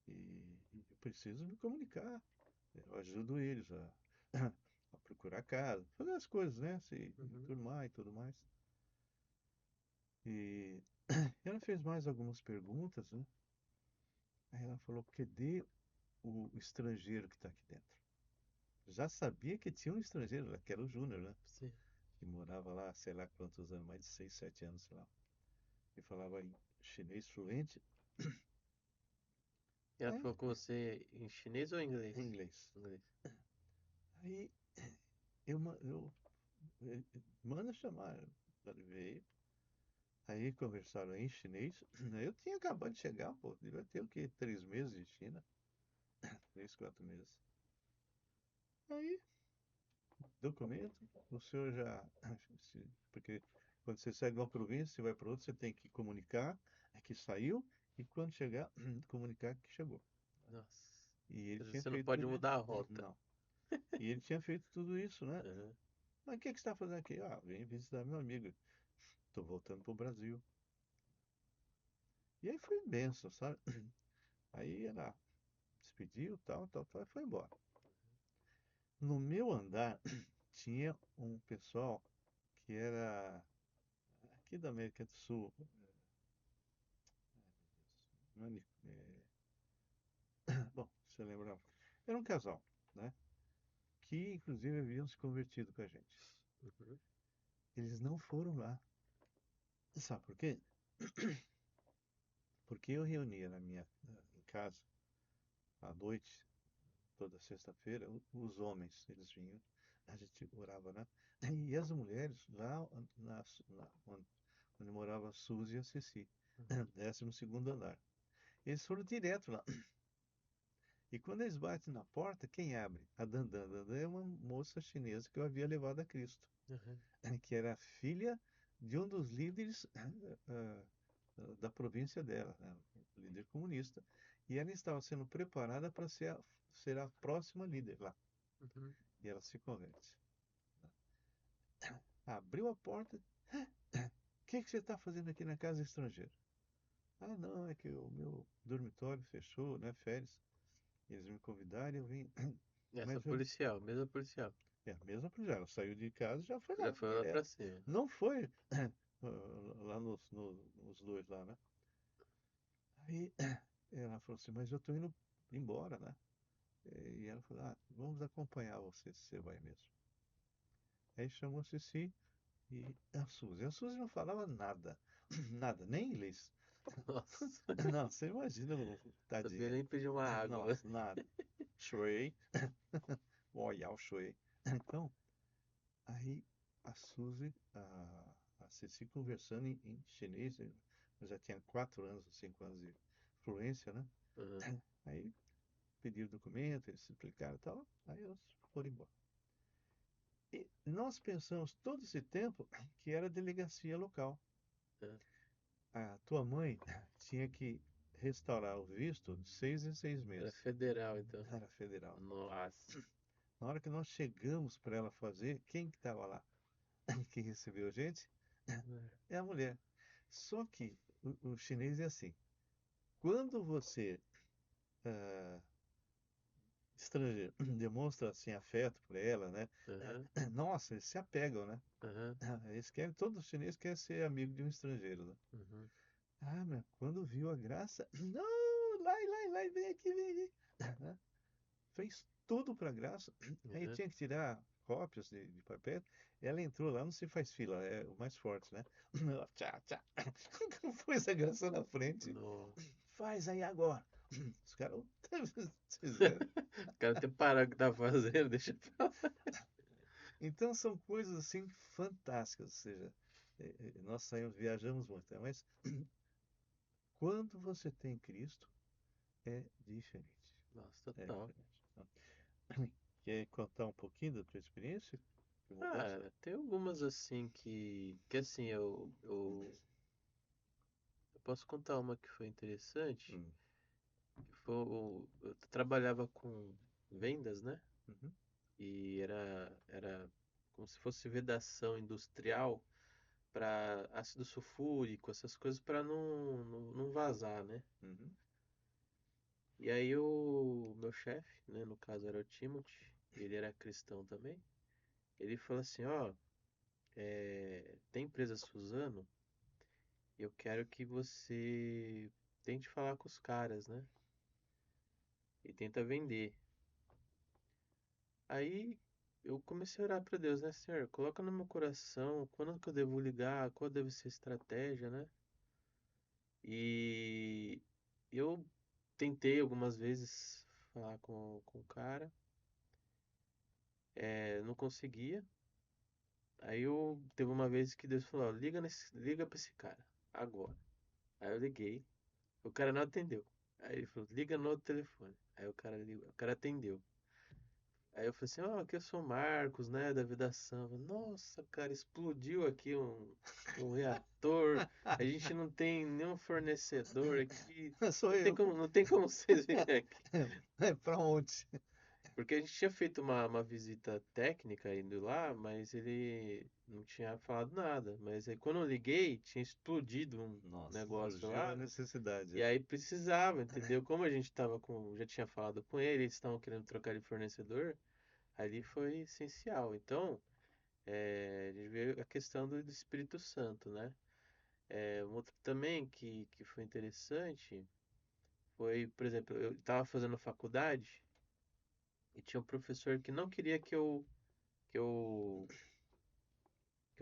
E eu preciso me comunicar. Eu ajudo eles a procurar casa, fazer as coisas, né? Se Uhum. enturmar e tudo mais. E ela fez mais algumas perguntas, né? Aí ela falou, cadê o estrangeiro que está aqui dentro? Já sabia que tinha um estrangeiro, que era o Júnior, né? Sim. Que morava lá, sei lá quantos anos, mais de 6, 7 anos, sei lá. E falava em chinês fluente, E ela aí, falou com você em chinês ou em inglês? em inglês. Inglês. Aí manda chamar. Ele veio. Aí conversaram em chinês. Eu tinha acabado de chegar, pô. Devia ter o quê? 3 meses de China. 3, 4 meses. Aí, documento, o senhor já. Porque quando você sai de uma província, você vai para outra, você tem que comunicar que saiu e quando chegar, comunicar que chegou. Nossa. E ele tinha Você não feito pode tudo isso? mudar a rota. Não. E ele tinha feito tudo isso, né? Aham. Mas o que que você está fazendo aqui? Ah, vim visitar meu amigo. Estou voltando para o Brasil. E aí foi benção, sabe? Aí ela despediu, tal, tal, tal, e foi embora. No meu andar tinha um pessoal que era aqui da América do Sul. Não é bom, você lembra? Era um casal, né? Que inclusive haviam se convertido com a gente. Uhum. Eles não foram lá. Sabe por quê? Porque eu reunia em casa à noite, toda sexta-feira, os homens, eles vinham, a gente orava, né? E as mulheres lá onde morava a Suzy e a Ceci, Uhum. 12º andar. Eles foram direto lá. E quando eles batem na porta, quem abre? A Dandan. Dandan é uma moça chinesa que eu havia levado a Cristo, Uhum. que era filha de um dos líderes da província dela, né? Líder comunista. E ela estava sendo preparada para ser a próxima líder lá. Uhum. E ela se converte. Abriu a porta. O que que você está fazendo aqui na casa estrangeira? Ah, não, é que o meu dormitório fechou, né? Férias. Eles me convidaram, eu vim. Essa Mas eu, policial, mesma policial. é a mesma coisa. Ela saiu de casa e já foi Já lá, foi lá pra direto. cima. Não foi lá nos dois lá, né? Aí ela falou assim, mas eu tô indo embora, né? E ela falou, ah, vamos acompanhar você, se você vai mesmo. Aí chamou a Ceci e a Suzy. A Suzy não falava nada, nada, nem inglês. Nossa, Não, você imagina, sabia tadinha. nem pedir uma água. Nossa, nada. Shui, Royal Shui. Então, aí a Suzy, a Ceci conversando em chinês, eu já tinha 4 anos, 5 anos de fluência, né? Uhum. Aí pediram documento, eles se explicaram e tal, aí eles foram embora. E nós pensamos todo esse tempo que era delegacia local. É. A tua mãe tinha que restaurar o visto de 6 em 6 Era meses. federal, então. Era federal. Nossa. Na hora que nós chegamos para ela fazer, quem que estava lá? Quem recebeu a gente? É a mulher. Só que o chinês é assim. Quando você, ah, estrangeiro, demonstra assim afeto por ela, né? Aham, Nossa, eles se apegam, né? aham, Eles querem, todo chinês quer ser amigo de um estrangeiro, né? uhum. Ah, mas quando viu a graça, não, lá, vem aqui, vem aqui. Né? Fez tudo para graça. Aí Aham. tinha que tirar cópias de papel. Ela entrou lá, não se faz fila, é o mais forte, né? Tchá, tchá. Pôs a graça na frente. Nossa. Faz aí agora. Os caras fizeram. O cara até parar o que tá fazendo, deixa pra lá. Então são coisas assim fantásticas. Ou seja, nós saímos, viajamos muito, né? Mas quando você tem Cristo, é diferente. Nossa, É total. diferente. Tá? Quer contar um pouquinho da tua experiência de mudança? Cara, tem algumas assim que assim, eu posso contar uma que foi interessante, Hum, que foi, eu trabalhava com vendas, né? uhum, E era como se fosse vedação industrial para ácido sulfúrico, essas coisas para não vazar, né? uhum, E aí o meu chefe, né, no caso era o Timothy, ele era cristão também, ele falou assim, ó, tem empresa Suzano, eu quero que você tente falar com os caras, né? E tenta vender. Aí eu comecei a orar para Deus, né, Senhor? Coloca no meu coração quando que eu devo ligar, qual deve ser a estratégia, né? E eu tentei algumas vezes falar com o cara, não conseguia. Aí eu teve uma vez que Deus falou, ó, liga pra esse cara, agora. Aí eu liguei, o cara não atendeu. Aí ele falou, liga no outro telefone. Aí o cara atendeu. Aí eu falei assim, ó, aqui eu sou o Marcos, né, da Vidação. Nossa, cara, explodiu aqui um reator. A gente não tem nenhum fornecedor aqui. Sou eu. Não tem como vocês virem aqui. É pra onde? Porque a gente tinha feito uma visita técnica indo lá, mas ele não tinha falado nada. Mas aí quando eu liguei, tinha explodido um Nossa, negócio surgiu a lá. necessidade. E aí precisava, entendeu? Como a gente tava com, já tinha falado com ele, eles estavam querendo trocar de fornecedor, ali foi essencial. Então, a gente vê a questão do Espírito Santo, né? Um outro também que foi interessante foi, por exemplo, eu estava fazendo faculdade e tinha um professor que não queria que eu, que eu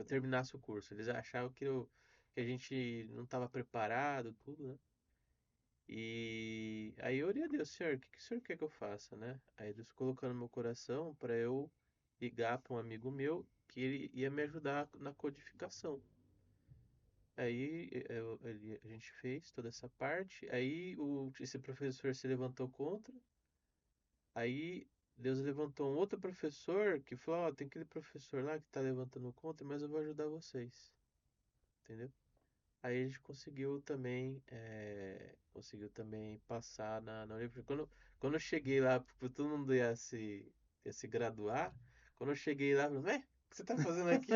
terminasse o curso. Eles achavam que a gente não estava preparado, tudo, né? E aí eu orei a Deus, Senhor, o que o Senhor quer que eu faça, né? Aí Deus colocou no meu coração para eu ligar para um amigo meu que ele ia me ajudar na codificação. Aí a gente fez toda essa parte. Aí esse professor se levantou contra. Aí Deus levantou um outro professor que falou: Ó, tem aquele professor lá que tá levantando contra, mas eu vou ajudar vocês. Entendeu? Aí a gente conseguiu também passar na universidade. Quando eu cheguei lá, porque todo mundo ia se graduar, quando eu cheguei lá, eu falei, o que você tá fazendo aqui?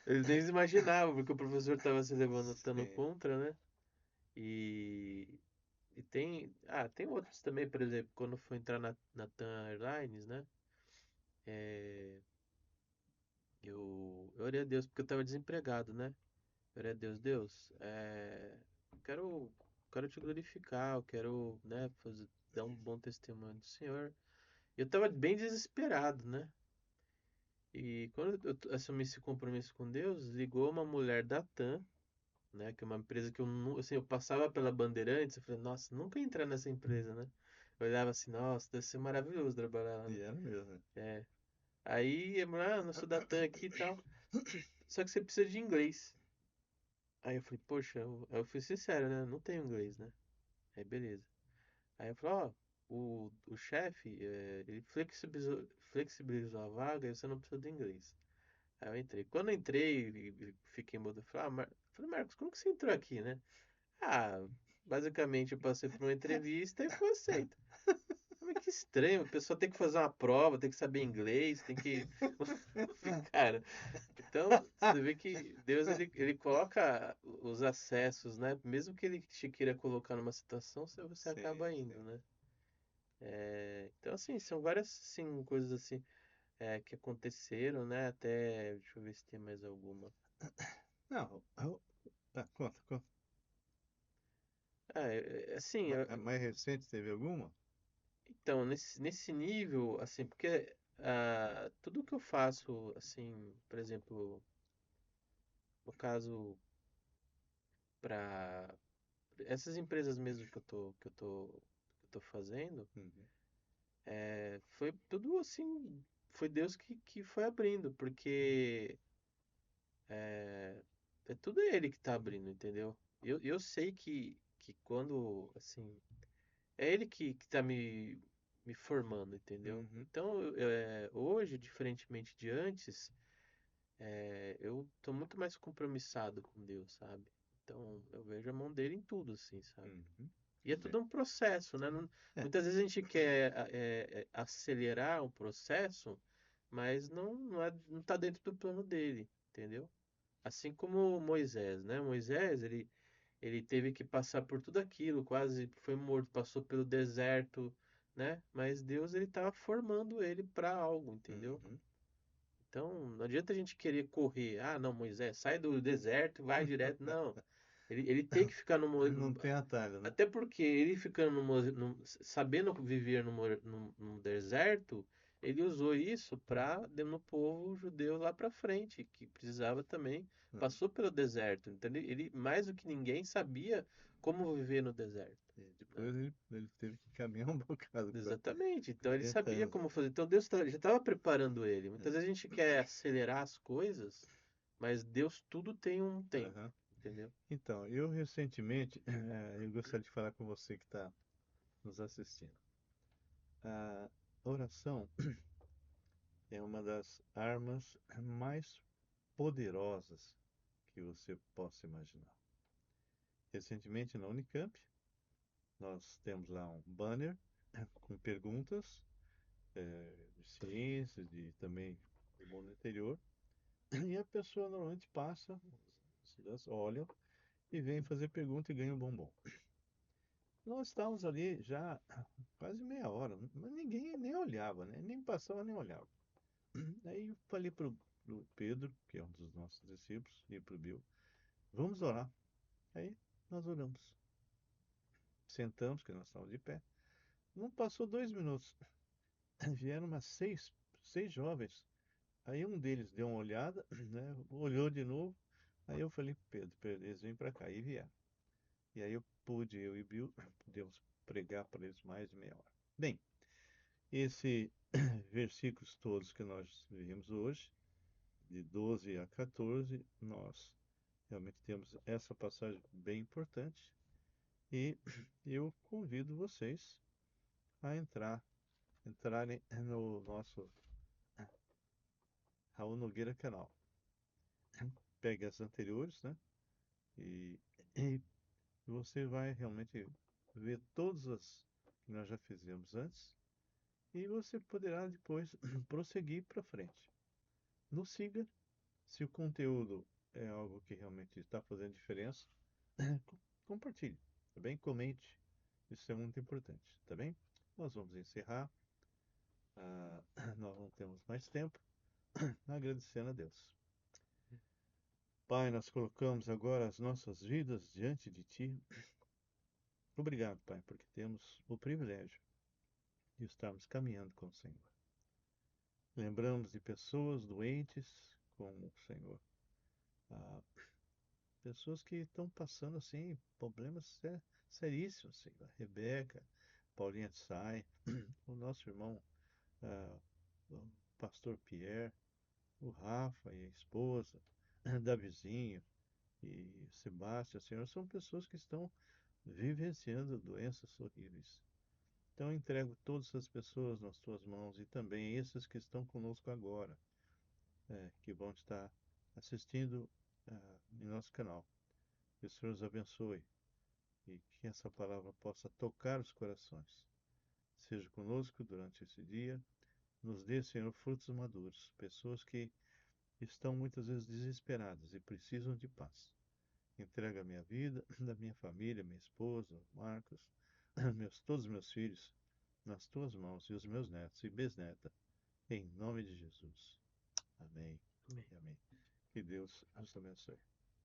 Eles nem imaginavam, porque o professor estava se levantando Sim. contra, né? E, e tem outros também, por exemplo, quando eu fui entrar na TAM Airlines, né? É, eu orei a Deus, porque eu estava desempregado, né? Eu orei a Deus, Deus, eu quero te glorificar, eu quero, né, dar um bom testemunho do Senhor. Eu estava bem desesperado, né? E quando eu assumi esse compromisso com Deus, ligou uma mulher da TAM, né? Que é uma empresa que assim, eu passava pela Bandeirantes, eu falei, nossa, nunca ia entrar nessa empresa, né? Eu olhava assim, nossa, deve ser maravilhoso trabalhar lá, né? E era mesmo, né? É. Aí, a mulher, eu sou da TAM aqui e tal, só que você precisa de inglês. Aí eu falei, poxa, eu fui sincero, né? Não tenho inglês, né? Aí beleza. Aí eu falei, ó, o chefe, ele flexibilizou a vaga e você não precisa de inglês. Aí eu entrei. Quando eu entrei e fiquei mudo, eu falei, falei, Marcos, como que você entrou aqui, né? Ah, basicamente eu passei por uma entrevista e fui aceito. Mas que estranho, a pessoa tem que fazer uma prova, tem que saber inglês, tem que. Cara, então você vê que Deus ele coloca os acessos, né? Mesmo que ele te queira colocar numa situação, você acaba Sim, indo, sim. né? Então, assim, são várias assim, coisas assim que aconteceram, né? Até. Deixa eu ver se tem mais alguma. Não, conta, conta. Assim, A mais recente teve alguma? então, nesse nível, assim, porque tudo que eu faço, assim, por exemplo, no caso, para essas empresas mesmo que eu tô fazendo, Uhum, foi tudo assim, foi Deus que foi abrindo, porque é, é tudo Ele que tá abrindo, entendeu? Eu sei que quando, assim, é Ele que tá me formando, entendeu? uhum, Então, hoje, diferentemente de antes, eu tô muito mais compromissado com Deus, sabe? Então, eu vejo a mão dele em tudo, assim, sabe? uhum. E é Bem, tudo um processo, né? é, Muitas vezes a gente quer acelerar um processo, mas não tá dentro do plano dele, entendeu? Assim como Moisés, né? Moisés, ele teve que passar por tudo aquilo, quase foi morto, passou pelo deserto, né? Mas Deus, ele estava formando ele para algo, entendeu? uhum. Então, não adianta a gente querer correr. Ah, não, Moisés, sai do deserto e vai direto. Não. Ele tem que ficar no. Não tem atalho, né? Até porque ele ficando sabendo viver num deserto, ele usou isso para no povo judeu lá para frente, que precisava também, Uhum. passou pelo deserto. Então ele mais do que ninguém sabia como viver no deserto, E né? depois ele teve que caminhar um bocado para Exatamente. Então ele 40 sabia anos. como fazer. Então Deus já estava preparando ele. Muitas É. vezes a gente quer acelerar as coisas, mas Deus tudo tem um tempo, Aham. entendeu? Então, eu recentemente, eu gostaria de falar com você que está nos assistindo. oração é uma das armas mais poderosas que você possa imaginar. Recentemente na Unicamp, nós temos lá um banner com perguntas de ciências, de também do mundo interior, e a pessoa normalmente passa, os estudantes olham e vem fazer pergunta e ganha um bombom. Nós estávamos ali já quase meia hora, mas ninguém nem olhava, né? Nem passava nem olhava. Aí eu falei para o Pedro, que é um dos nossos discípulos, e para o Bill, vamos orar. Aí nós oramos. Sentamos, que nós estávamos de pé. Não passou 2 minutos. Vieram umas seis jovens. Aí um deles deu uma olhada, né? Olhou de novo. Aí eu falei, Pedro, eles vêm para cá. E vieram. E aí eu e Bill, pudemos pregar para eles mais de meia hora. Bem, esses versículos todos que nós vimos hoje, de 12 a 14, nós realmente temos essa passagem bem importante. E eu convido vocês a entrarem no nosso Raul Nogueira canal. Pegue as anteriores, né? E, e você vai realmente ver todas as que nós já fizemos antes e você poderá depois prosseguir para frente. Nos siga, se o conteúdo é algo que realmente está fazendo diferença, compartilhe, tá bem? Comente, isso é muito importante, tá bem? Nós vamos encerrar, nós não temos mais tempo, agradecendo a Deus. Pai, nós colocamos agora as nossas vidas diante de Ti. Obrigado, Pai, porque temos o privilégio de estarmos caminhando com o Senhor. Lembramos de pessoas doentes com o Senhor. Ah, pessoas que estão passando, assim, problemas seríssimos, Senhor. Rebeca, Paulinha de Sai, o nosso irmão, o pastor Pierre, o Rafa e a esposa, Davizinho e Sebastião, Senhor, são pessoas que estão vivenciando doenças horríveis. Então, eu entrego todas essas pessoas nas tuas mãos e também esses que estão conosco agora, que vão estar assistindo em nosso canal. Que o Senhor os abençoe e que essa palavra possa tocar os corações. Seja conosco durante esse dia. Nos dê, Senhor, frutos maduros, pessoas que estão muitas vezes desesperadas e precisam de paz. Entrega a minha vida, da minha família, minha esposa, Marcos, todos os meus filhos, nas tuas mãos e os meus netos e bisneta, em nome de Jesus. Amém Amém. e amém. Que Deus nos abençoe.